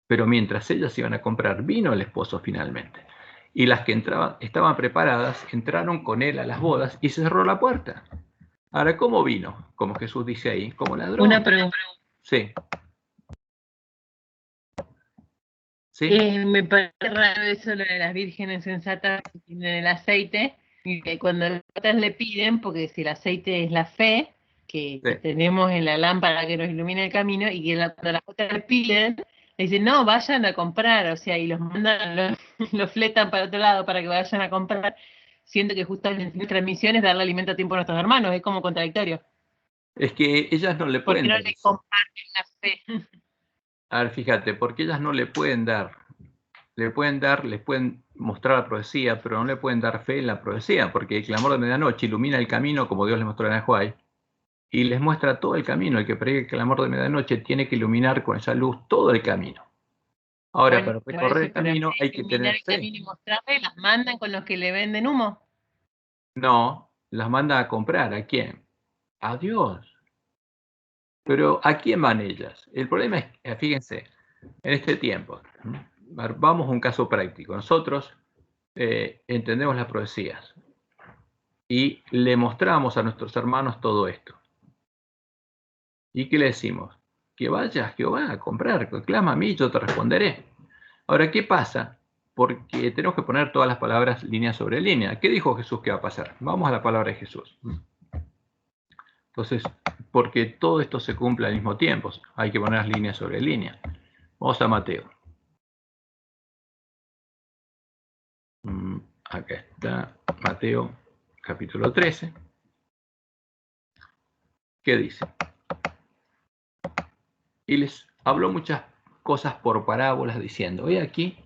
Pero mientras ellas iban a comprar, vino el esposo finalmente. Y las que estaban preparadas, entraron con él a las bodas y se cerró la puerta. Ahora, ¿cómo vino? Como Jesús dice ahí, como ladrón. Una pregunta. Sí. ¿Sí? Me parece raro eso lo de las vírgenes sensatas que tienen el aceite, y que cuando las otras le piden, porque si el aceite es la fe, que tenemos en la lámpara que nos ilumina el camino, y que cuando las otras le piden, le dicen, no, vayan a comprar, o sea, y los mandan, los fletan para otro lado para que vayan a comprar, siendo que justo nuestra misión es darle alimento a tiempo a nuestros hermanos, es como contradictorio. Es que ellas no le pueden dar. ¿Por qué no le comparten la fe? A ver, fíjate, porque ellas no le pueden dar. Les pueden mostrar la profecía, pero no le pueden dar fe en la profecía, porque el clamor de medianoche ilumina el camino, como Dios les mostró en Ajuay, y les muestra todo el camino. El que predica el clamor de medianoche tiene que iluminar con esa luz todo el camino. Ahora, para recorrer el camino hay que tener fe. Y mostrarle, las mandan con los que le venden humo. No, las manda a comprar. ¿A quién? A Dios. Pero ¿a quién van ellas? El problema es, fíjense, en este tiempo, vamos a un caso práctico. Nosotros entendemos las profecías y le mostramos a nuestros hermanos todo esto. ¿Y qué le decimos? Que vaya Jehová a comprar, que clama a mí, yo te responderé. Ahora, ¿qué pasa? Porque tenemos que poner todas las palabras línea sobre línea. ¿Qué dijo Jesús que va a pasar? Vamos a la palabra de Jesús. Entonces, porque todo esto se cumple al mismo tiempo, hay que poner las líneas sobre línea. Vamos a Mateo. Acá está Mateo capítulo 13. ¿Qué dice? Y les habló muchas cosas por parábolas diciendo, he aquí,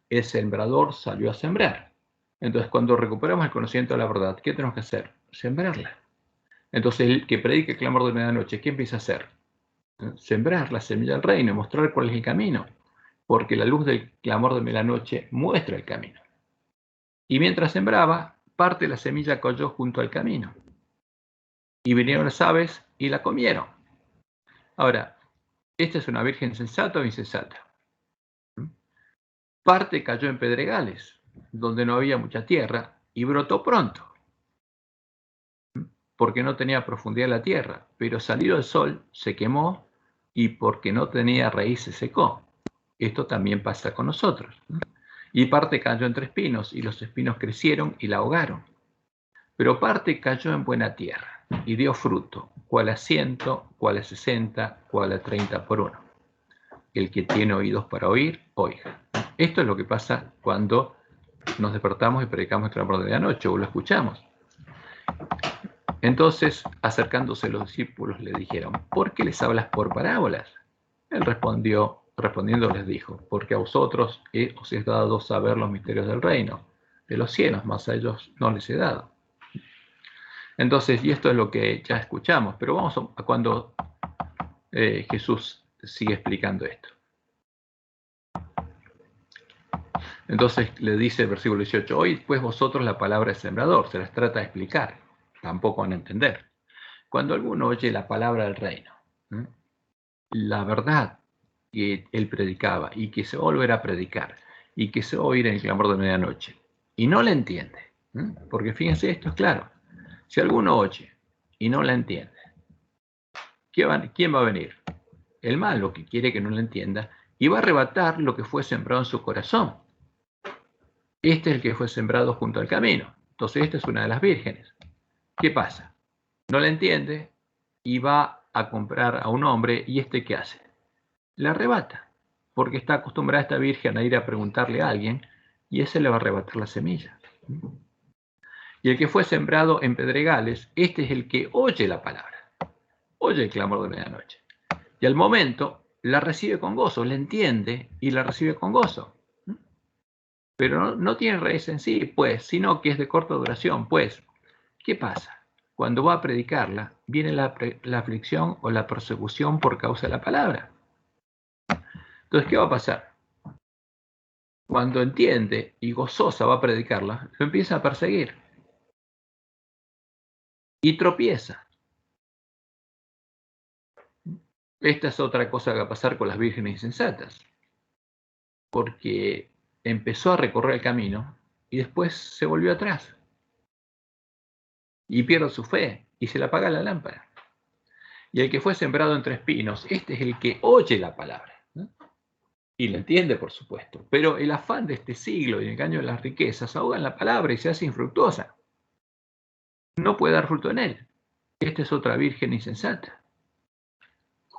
el sembrador salió a sembrar. Entonces, cuando recuperamos el conocimiento de la verdad, ¿qué tenemos que hacer? Sembrarla. Entonces, el que predica el clamor de medianoche, ¿qué empieza a hacer? Sembrar la semilla del reino, mostrar cuál es el camino, porque la luz del clamor de medianoche muestra el camino. Y mientras sembraba, parte de la semilla cayó junto al camino. Y vinieron las aves y la comieron. Ahora, ¿esta es una virgen sensata o insensata? Parte cayó en pedregales, donde no había mucha tierra, y brotó pronto, porque no tenía profundidad la tierra, pero salido el sol, se quemó, y porque no tenía raíz se secó. Esto también pasa con nosotros. Y parte cayó entre espinos, y los espinos crecieron y la ahogaron. Pero parte cayó en buena tierra, y dio fruto, cual a 100, cual a 60, cual a 30 por uno. El que tiene oídos para oír, oiga. Esto es lo que pasa cuando nos despertamos y predicamos el clamor de la noche, o lo escuchamos. Entonces, acercándose los discípulos, le dijeron, ¿por qué les hablas por parábolas? Él respondiendo les dijo, porque a vosotros os he dado saber los misterios del reino, de los cielos, mas a ellos no les he dado. Entonces, y esto es lo que ya escuchamos, pero vamos a cuando Jesús sigue explicando esto. Entonces le dice el versículo 18, oíd pues vosotros la palabra del sembrador, se las trata de explicar, tampoco van a entender. Cuando alguno oye la palabra del reino, la verdad que él predicaba y que se va a volver a predicar y que se va a oír en el clamor de medianoche, y no la entiende, porque fíjense, esto es claro, si alguno oye y no la entiende, ¿quién va a venir? El malo, que quiere que no la entienda, y va a arrebatar lo que fue sembrado en su corazón. Este es el que fue sembrado junto al camino. Entonces, esta es una de las vírgenes. ¿Qué pasa? No la entiende y va a comprar a un hombre, y ¿este qué hace? La arrebata, porque está acostumbrada esta virgen a ir a preguntarle a alguien, y ese le va a arrebatar la semilla. Y el que fue sembrado en pedregales, este es el que oye la palabra, oye el clamor de medianoche. Y al momento la recibe con gozo, la entiende y la recibe con gozo. Pero no tiene raíz en sí, pues, sino que es de corta duración, pues. ¿Qué pasa? Cuando va a predicarla, viene la aflicción o la persecución por causa de la palabra. Entonces, ¿qué va a pasar? Cuando entiende y gozosa va a predicarla, lo empieza a perseguir. Y tropieza. Esta es otra cosa que va a pasar con las vírgenes insensatas. Porque empezó a recorrer el camino y después se volvió atrás. Y pierde su fe y se le apaga la lámpara. Y el que fue sembrado entre espinos, este es el que oye la palabra, ¿no? Y la entiende, por supuesto. Pero el afán de este siglo y el engaño de las riquezas ahogan la palabra y se hace infructuosa. No puede dar fruto en él. Esta es otra virgen insensata.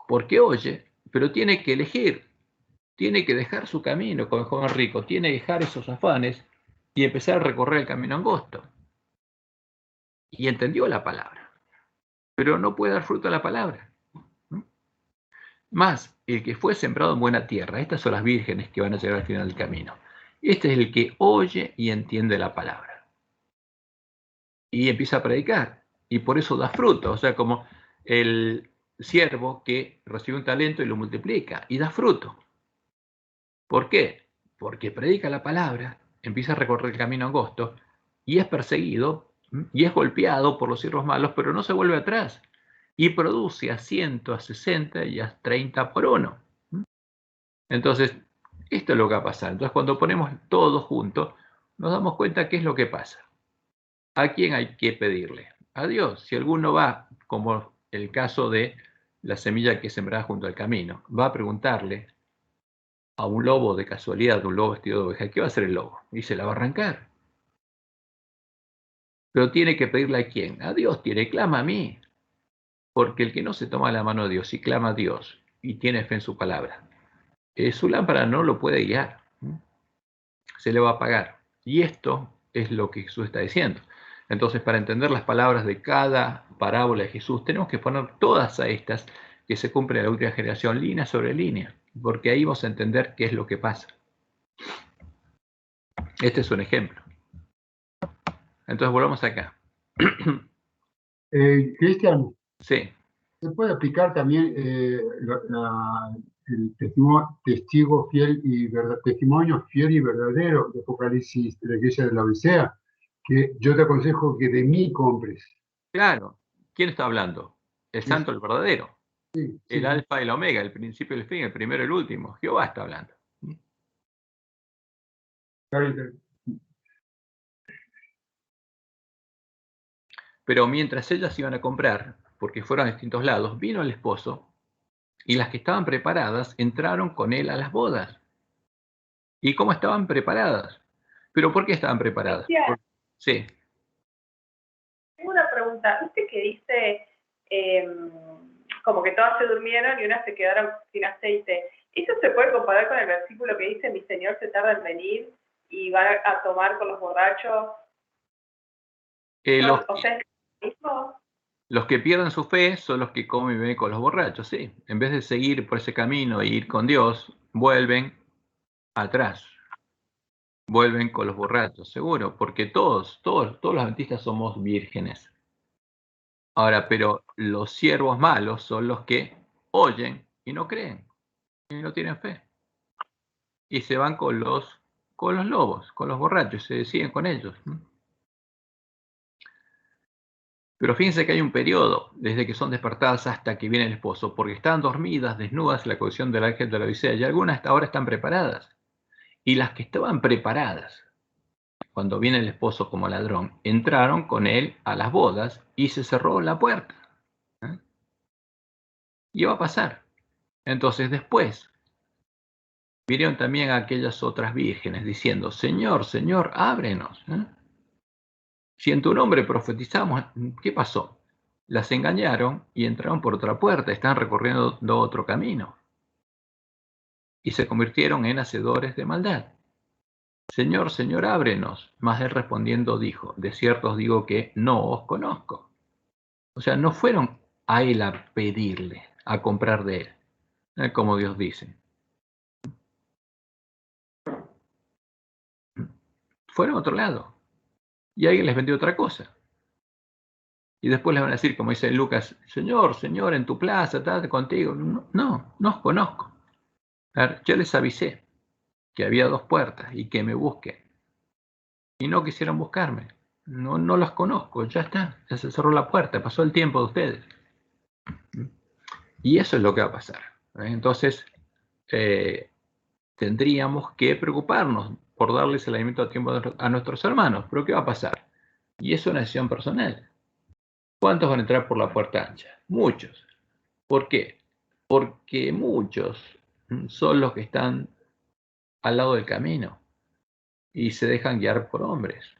Porque oye, pero tiene que elegir. Tiene que dejar su camino como el joven rico. Tiene que dejar esos afanes y empezar a recorrer el camino angosto. Y entendió la palabra, pero no puede dar fruto a la palabra. Más, el que fue sembrado en buena tierra, estas son las vírgenes que van a llegar al final del camino. Este es el que oye y entiende la palabra. Y empieza a predicar, y por eso da fruto, o sea, como el siervo que recibe un talento y lo multiplica, y da fruto. ¿Por qué? Porque predica la palabra, empieza a recorrer el camino angosto, y es perseguido, y es golpeado por los siervos malos, pero no se vuelve atrás. Y produce a 100, a 60 y a 30 por uno. Entonces, Esto es lo que va a pasar. Entonces, cuando ponemos todo junto, nos damos cuenta qué es lo que pasa. ¿A quién hay que pedirle? A Dios. Si alguno va, como el caso de la semilla que sembrada junto al camino, va a preguntarle a un lobo de casualidad, un lobo vestido de oveja, ¿qué va a hacer el lobo? Y se la va a arrancar. Pero tiene que pedirle a quién. A Dios tiene, clama a mí. Porque el que no se toma la mano de Dios y clama a Dios y tiene fe en su palabra, su lámpara no lo puede guiar. Se le va a apagar. Y esto es lo que Jesús está diciendo. Entonces, para entender las palabras de cada parábola de Jesús, tenemos que poner todas a estas que se cumplen en la última generación, línea sobre línea, porque ahí vamos a entender qué es lo que pasa. Este es un ejemplo. Entonces, volvamos acá. Cristian, Sí. ¿se puede aplicar también el testigo fiel y testimonio fiel y verdadero de Apocalipsis de la iglesia de la Odisea? Que yo te aconsejo que de mí compres. Claro. ¿Quién está hablando? El santo, el verdadero. Sí, El sí. alfa y el omega, el principio y el fin, el primero y el último. Jehová está hablando. Pero mientras ellas iban a comprar, porque fueron a distintos lados, vino el esposo y las que estaban preparadas entraron con él a las bodas. ¿Y cómo estaban preparadas? ¿Pero por qué estaban preparadas? Sí. Tengo una pregunta. ¿Viste que dice como que todas se durmieron y unas se quedaron sin aceite? ¿Eso se puede comparar con el versículo que dice: mi Señor se tarda en venir y va a tomar con los borrachos? O sea, ¿es lo mismo? Los que pierden su fe son los que comen y beben con los borrachos, sí. En vez de seguir por ese camino e ir con Dios, vuelven atrás. Vuelven con los borrachos, seguro, porque todos los adventistas somos vírgenes. Ahora, pero los siervos malos son los que oyen y no creen, y no tienen fe. Y se van con los lobos, con los borrachos, se siguen con ellos. Pero fíjense que hay un periodo, desde que son despertadas hasta que viene el esposo, porque están dormidas, desnudas, en la condición del ángel de la Odisea, y algunas hasta ahora están preparadas. Y las que estaban preparadas, cuando viene el esposo como ladrón, entraron con él a las bodas y se cerró la puerta. Y va a pasar. Entonces después vinieron también aquellas otras vírgenes diciendo: Señor, Señor, ábrenos. Si en tu nombre profetizamos, ¿qué pasó? Las engañaron y entraron por otra puerta, están recorriendo otro camino. Y se convirtieron en hacedores de maldad. Señor, Señor, ábrenos. Mas él respondiendo dijo: de cierto os digo que no os conozco. O sea, no fueron a él a pedirle, a comprar de él, como Dios dice. Fueron a otro lado. Y alguien les vendió otra cosa. Y después les van a decir, como dice Lucas: Señor, Señor, en tu plaza, tal, contigo. No os conozco. A ver, yo les avisé que había dos puertas y que me busquen. Y no quisieron buscarme. No las conozco, ya está. Ya se cerró la puerta, pasó el tiempo de ustedes. Y eso es lo que va a pasar. Entonces, tendríamos que preocuparnos por darles el alimento a tiempo a nuestros hermanos. Pero ¿qué va a pasar? Y eso es una decisión personal. ¿Cuántos van a entrar por la puerta ancha? Muchos. ¿Por qué? Porque muchos son los que están al lado del camino y se dejan guiar por hombres.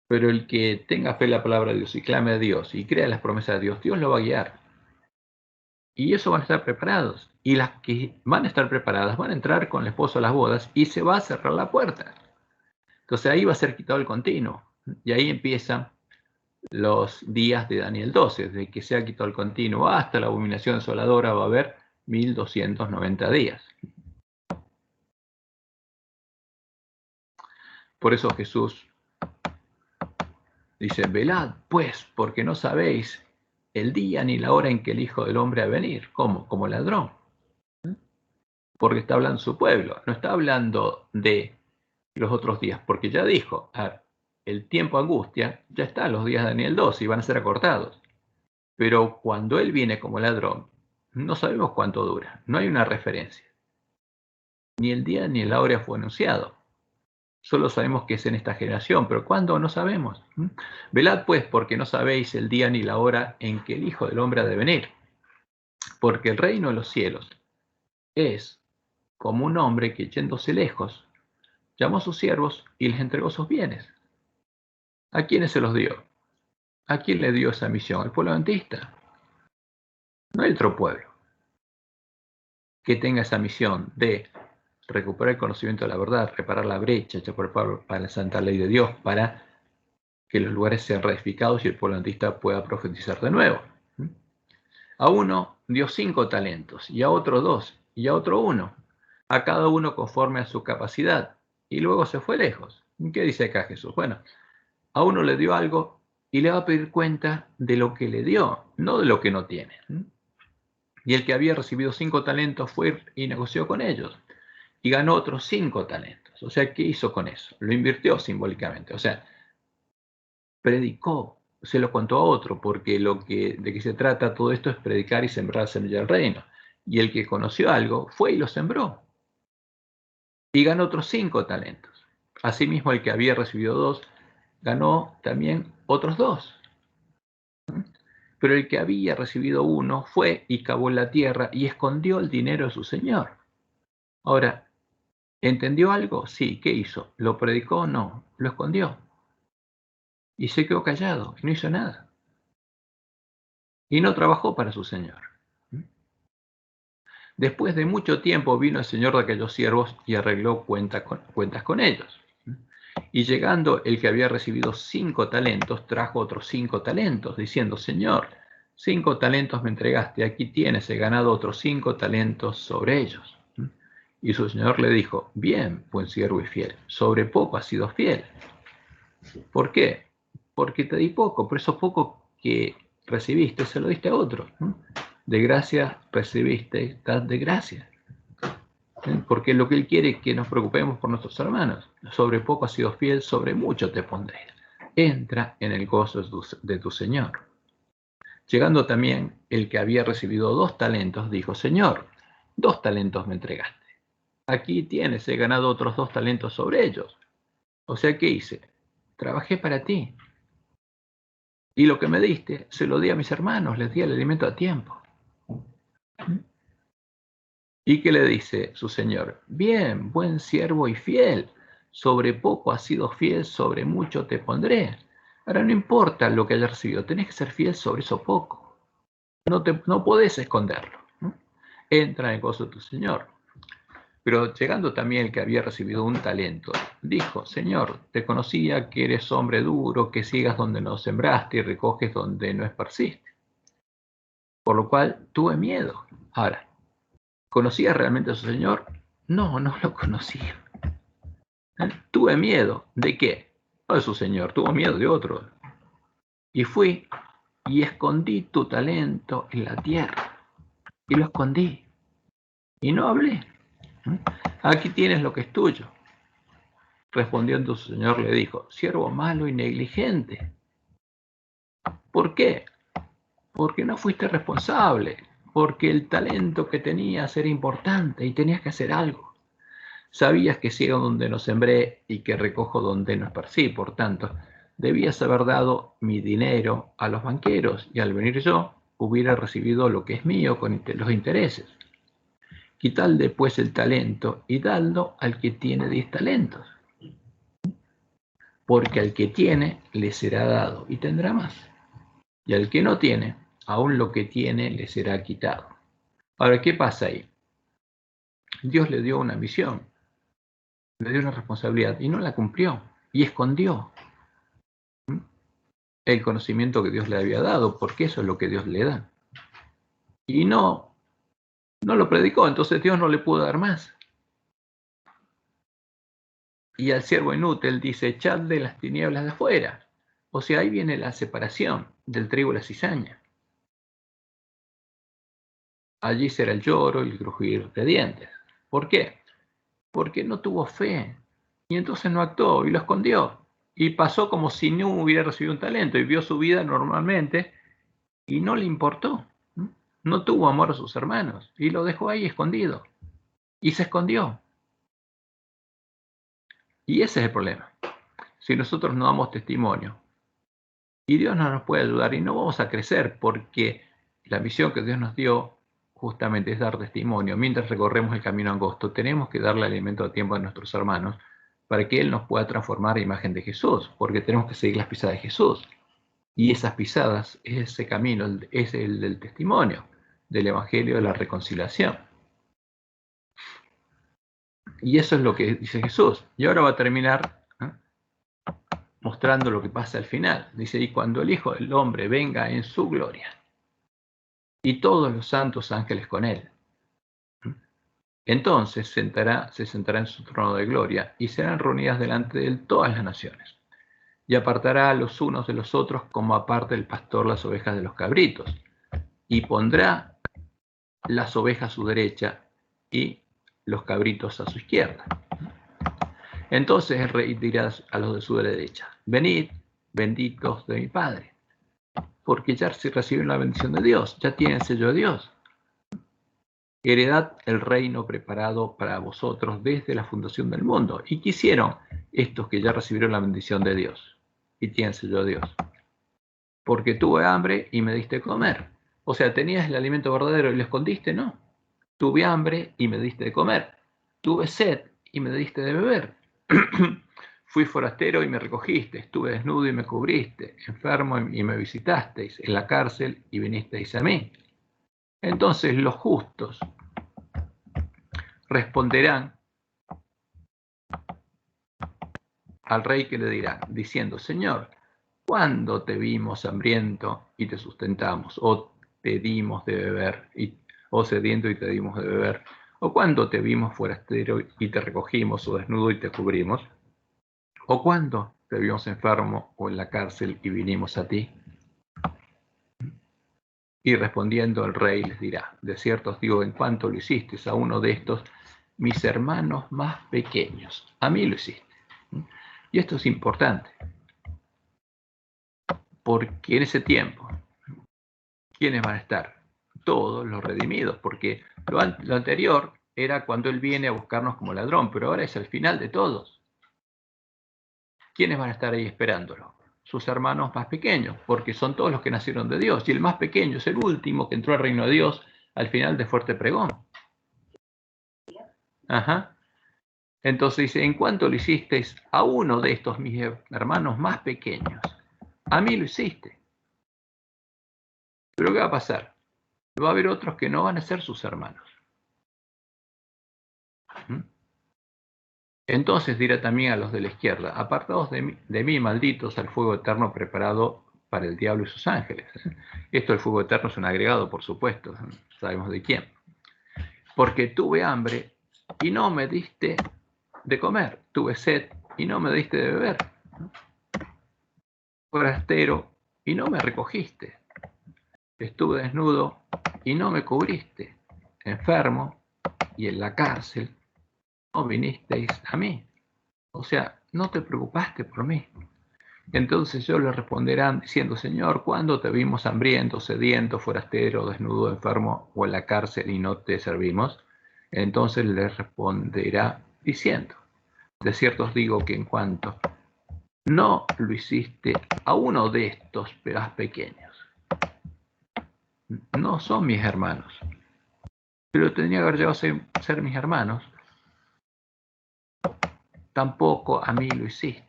Pero el que tenga fe en la palabra de Dios y clame a Dios y crea las promesas de Dios, Dios lo va a guiar. Y eso van a estar preparados. Y las que van a estar preparadas van a entrar con el esposo a las bodas y se va a cerrar la puerta. Entonces ahí va a ser quitado el continuo. Y ahí empiezan los días de Daniel 12. Desde que se ha quitado el continuo hasta la abominación desoladora va a haber 1290 días. Por eso Jesús dice: velad pues, porque no sabéis el día ni la hora en que el Hijo del Hombre ha de venir. ¿Cómo? Como ladrón. Porque está hablando su pueblo, no está hablando de los otros días, porque ya dijo, el tiempo angustia, ya está, los días de Daniel 12 y van a ser acortados. Pero cuando él viene como ladrón, no sabemos cuánto dura, no hay una referencia. Ni el día ni la hora fue anunciado. Solo sabemos que es en esta generación, pero ¿cuándo? No sabemos. Velad pues, porque no sabéis el día ni la hora en que el Hijo del Hombre ha de venir. Porque el reino de los cielos es como un hombre que, yéndose lejos, llamó a sus siervos y les entregó sus bienes. ¿A quiénes se los dio? ¿A quién le dio esa misión? ¿Al pueblo adventista? No hay otro pueblo que tenga esa misión de recuperar el conocimiento de la verdad, reparar la brecha hecha por Pablo para la santa ley de Dios, para que los lugares sean reedificados y el pueblo adventista pueda profetizar de nuevo. A uno dio 5 talentos, y a otro 2, y a otro 1, a cada uno conforme a su capacidad, y luego se fue lejos. ¿Qué dice acá Jesús? Bueno, a uno le dio algo y le va a pedir cuenta de lo que le dio, no de lo que no tiene. Y el que había recibido 5 talentos fue y negoció con ellos, y ganó otros 5 talentos. O sea, ¿qué hizo con eso? Lo invirtió simbólicamente, o sea, predicó, se lo contó a otro, porque de que se trata todo esto es predicar y sembrar la semilla del reino. Y el que conoció algo fue y lo sembró. Y ganó otros 5 talentos. Asimismo, el que había recibido 2, ganó también otros 2. Pero el que había recibido 1 fue y cavó en la tierra y escondió el dinero de su señor. Ahora, ¿entendió algo? Sí. ¿Qué hizo? ¿Lo predicó? No. Lo escondió. Y se quedó callado y no hizo nada. Y no trabajó para su señor. Después de mucho tiempo vino el señor de aquellos siervos y arregló cuentas con ellos. Y llegando el que había recibido 5 talentos, trajo otros 5 talentos, diciendo: Señor, 5 talentos me entregaste, aquí tienes, he ganado otros 5 talentos sobre ellos. Y su señor le dijo: bien, buen siervo y fiel, sobre poco has sido fiel. ¿Por qué? Porque te di poco, por eso poco que recibiste se lo diste a otro. De gracia recibiste, dad de gracia. Porque lo que Él quiere es que nos preocupemos por nuestros hermanos. Sobre poco has sido fiel, sobre mucho te pondré. Entra en el gozo de tu Señor. Llegando también el que había recibido 2 talentos, dijo: Señor, 2 talentos me entregaste. Aquí tienes, he ganado otros 2 talentos sobre ellos. O sea, ¿qué hice? Trabajé para ti. Y lo que me diste, se lo di a mis hermanos, les di el alimento a tiempo. ¿Y qué le dice su señor? Bien, buen siervo y fiel. Sobre poco has sido fiel, sobre mucho te pondré. Ahora no importa lo que hayas recibido, tenés que ser fiel sobre eso poco. No podés esconderlo. Entra en el gozo de tu señor. Pero llegando también el que había recibido 1 talento, dijo: Señor, te conocía que eres hombre duro, que siegas donde no sembraste y recoges donde no esparciste. Por lo cual tuve miedo. Ahora, ¿conocía realmente a su señor? No, no lo conocía. Tuve miedo. ¿De qué? No de su señor, tuvo miedo de otro. Y fui y escondí tu talento en la tierra. Y lo escondí. Y no hablé. Aquí tienes lo que es tuyo. Respondiendo su señor le dijo: siervo malo y negligente. ¿Por qué? Porque no fuiste responsable. Porque el talento que tenías era importante y tenías que hacer algo. Sabías que ciego donde no sembré y que recojo donde no esparcí. Por tanto, debías haber dado mi dinero a los banqueros y al venir yo hubiera recibido lo que es mío con los intereses. Quitadle pues el talento y dadlo al que tiene 10 talentos. Porque al que tiene le será dado y tendrá más. Y al que no tiene, aún lo que tiene le será quitado. Ahora, ¿qué pasa ahí? Dios le dio una misión, le dio una responsabilidad y no la cumplió y escondió el conocimiento que Dios le había dado, porque eso es lo que Dios le da. Y no lo predicó, entonces Dios no le pudo dar más. Y al siervo inútil dice: echadle las tinieblas de afuera. O sea, ahí viene la separación del trigo y la cizaña. Allí será el lloro y el crujir de dientes. ¿Por qué? Porque no tuvo fe. Y entonces no actuó y lo escondió. Y pasó como si no hubiera recibido un talento y vio su vida normalmente y no le importó. No tuvo amor a sus hermanos y lo dejó ahí escondido. Y se escondió. Y ese es el problema. Si nosotros no damos testimonio, y Dios no nos puede ayudar y no vamos a crecer, porque la misión que Dios nos dio justamente es dar testimonio. Mientras recorremos el camino angosto, tenemos que darle alimento a tiempo a nuestros hermanos para que Él nos pueda transformar a imagen de Jesús, porque tenemos que seguir las pisadas de Jesús. Y esas pisadas, ese camino, es el del testimonio, del Evangelio de la reconciliación. Y eso es lo que dice Jesús. Y ahora va a terminar mostrando lo que pasa al final. Dice, y cuando el Hijo del Hombre venga en su gloria, y todos los santos ángeles con él, entonces se sentará en su trono de gloria, y serán reunidas delante de él todas las naciones. Y apartará a los unos de los otros, como aparta el pastor las ovejas de los cabritos, y pondrá las ovejas a su derecha y los cabritos a su izquierda. Entonces el rey dirá a los de su derecha, venid, benditos de mi Padre, porque ya recibieron la bendición de Dios, ya tienen el sello de Dios. Heredad el reino preparado para vosotros desde la fundación del mundo. ¿Y qué hicieron estos que ya recibieron la bendición de Dios y tienen el sello de Dios? Porque tuve hambre y me diste de comer. O sea, ¿tenías el alimento verdadero y lo escondiste? No. Tuve hambre y me diste de comer. Tuve sed y me diste de beber. Fui forastero y me recogiste. Estuve desnudo y me cubriste. Enfermo y me visitasteis. En la cárcel y vinisteis a mí. Entonces los justos responderán al rey que le dirán, diciendo, Señor, ¿cuándo te vimos hambriento y te sustentamos? ¿O te dimos de beber? ¿O sediento y te dimos de beber? ¿O cuándo te vimos forastero y te recogimos? ¿O desnudo y te cubrimos? ¿O cuándo te vimos enfermo o en la cárcel y vinimos a ti? Y respondiendo el rey les dirá, de cierto os digo, en cuanto lo hicisteis a uno de estos, mis hermanos más pequeños, a mí lo hiciste. Y esto es importante, porque en ese tiempo, ¿quiénes van a estar? Todos los redimidos, porque lo anterior era cuando Él viene a buscarnos como ladrón, pero ahora es el final de todos. ¿Quiénes van a estar ahí esperándolo? Sus hermanos más pequeños, porque son todos los que nacieron de Dios, y el más pequeño es el último que entró al reino de Dios al final de fuerte pregón. Ajá. Entonces dice, en cuanto lo hicisteis a uno de estos mis hermanos más pequeños, a mí lo hiciste. Pero ¿qué va a pasar? Va a haber otros que no van a ser sus hermanos. Entonces dirá también a los de la izquierda, apartados de mí, malditos, al fuego eterno preparado para el diablo y sus ángeles. Esto del fuego eterno es un agregado, por supuesto, sabemos de quién. Porque tuve hambre y no me diste de comer, tuve sed y no me diste de beber, forastero y no me recogiste, estuve desnudo y no me cubriste, enfermo y en la cárcel no vinisteis a mí. O sea, no te preocupaste por mí. Entonces ellos le responderán diciendo, Señor, ¿cuándo te vimos hambriento, sediento, forastero, desnudo, enfermo o en la cárcel y no te servimos? Entonces les responderá diciendo, de cierto os digo que en cuanto no lo hiciste a uno de estos más pequeños, no son mis hermanos, pero tenía que haber llegado a ser mis hermanos, tampoco a mí lo hiciste,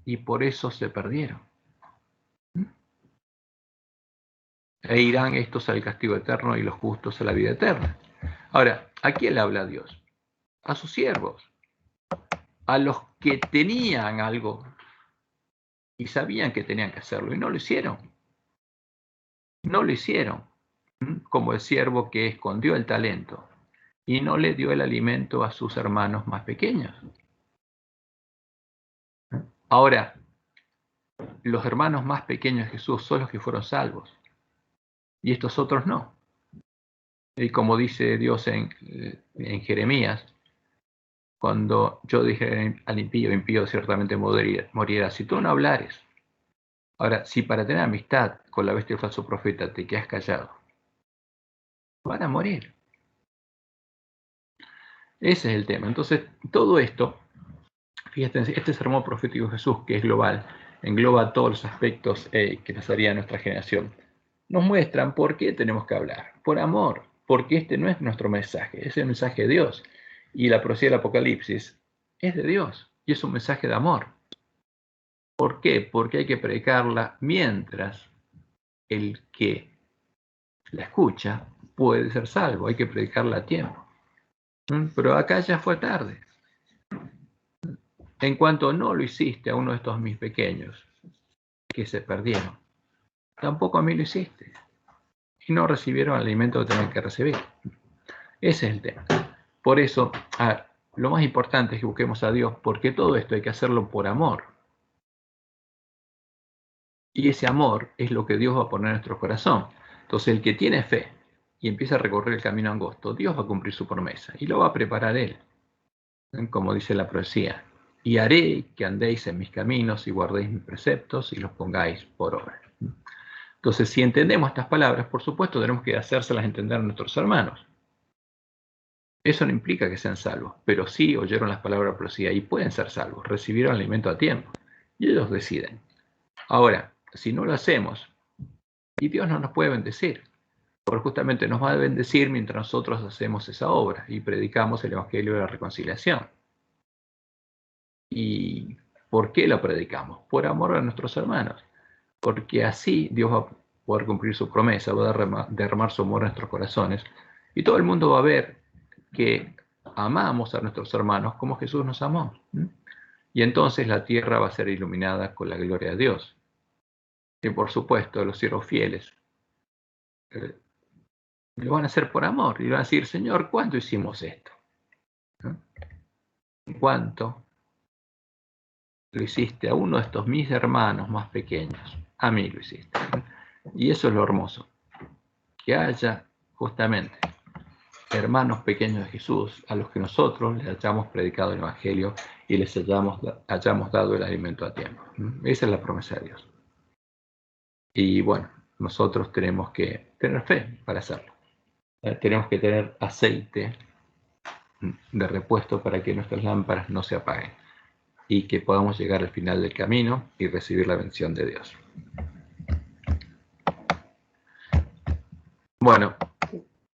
y por eso se perdieron. E irán estos al castigo eterno y los justos a la vida eterna. Ahora, ¿a quién le habla Dios? A sus siervos, a los que tenían algo y sabían que tenían que hacerlo y no lo hicieron. No lo hicieron, como el siervo que escondió el talento y no le dio el alimento a sus hermanos más pequeños. Ahora, los hermanos más pequeños de Jesús son los que fueron salvos y estos otros no. Y como dice Dios en Jeremías, cuando yo dije al impío ciertamente morirá, si tú no hablares. Ahora, si para tener amistad con la bestia del falso profeta te quedas callado, van a morir. Ese es el tema. Entonces, todo esto Fíjate, este sermón profético de Jesús, que es global, engloba todos los aspectos que nos haría nuestra generación. Nos muestran por qué tenemos que hablar. Por amor, porque este no es nuestro mensaje, es el mensaje de Dios. Y la profecía del Apocalipsis es de Dios y es un mensaje de amor. ¿Por qué? Porque hay que predicarla mientras el que la escucha puede ser salvo. Hay que predicarla a tiempo. Pero acá ya fue tarde. En cuanto no lo hiciste a uno de estos mis pequeños, que se perdieron, tampoco a mí lo hiciste. Y no recibieron el alimento que tenían que recibir. Ese es el tema. Por eso, lo más importante es que busquemos a Dios, porque todo esto hay que hacerlo por amor. Y ese amor es lo que Dios va a poner en nuestro corazón. Entonces, el que tiene fe y empieza a recorrer el camino angosto, Dios va a cumplir su promesa y lo va a preparar Él. Como dice la profecía. Y haré que andéis en mis caminos y guardéis mis preceptos y los pongáis por obra. Entonces, si entendemos estas palabras, por supuesto, tenemos que hacérselas entender a nuestros hermanos. Eso no implica que sean salvos, pero sí oyeron las palabras de la profecía y pueden ser salvos, recibieron el alimento a tiempo. Y ellos deciden. Ahora, si no lo hacemos, y Dios no nos puede bendecir, porque justamente nos va a bendecir mientras nosotros hacemos esa obra y predicamos el Evangelio de la Reconciliación. ¿Y por qué lo predicamos? Por amor a nuestros hermanos. Porque así Dios va a poder cumplir su promesa, va a derramar su amor en nuestros corazones. Y todo el mundo va a ver que amamos a nuestros hermanos como Jesús nos amó. Y entonces la tierra va a ser iluminada con la gloria de Dios. Y por supuesto, los siervos fieles lo van a hacer por amor. Y van a decir, Señor, ¿cuánto hicimos esto? ¿Cuánto lo hiciste a uno de estos mis hermanos más pequeños? A mí lo hiciste. Y eso es lo hermoso. Que haya justamente hermanos pequeños de Jesús a los que nosotros les hayamos predicado el Evangelio y les hayamos dado el alimento a tiempo. Esa es la promesa de Dios. Y bueno, nosotros tenemos que tener fe para hacerlo. Tenemos que tener aceite de repuesto para que nuestras lámparas no se apaguen y que podamos llegar al final del camino y recibir la bendición de Dios. Bueno,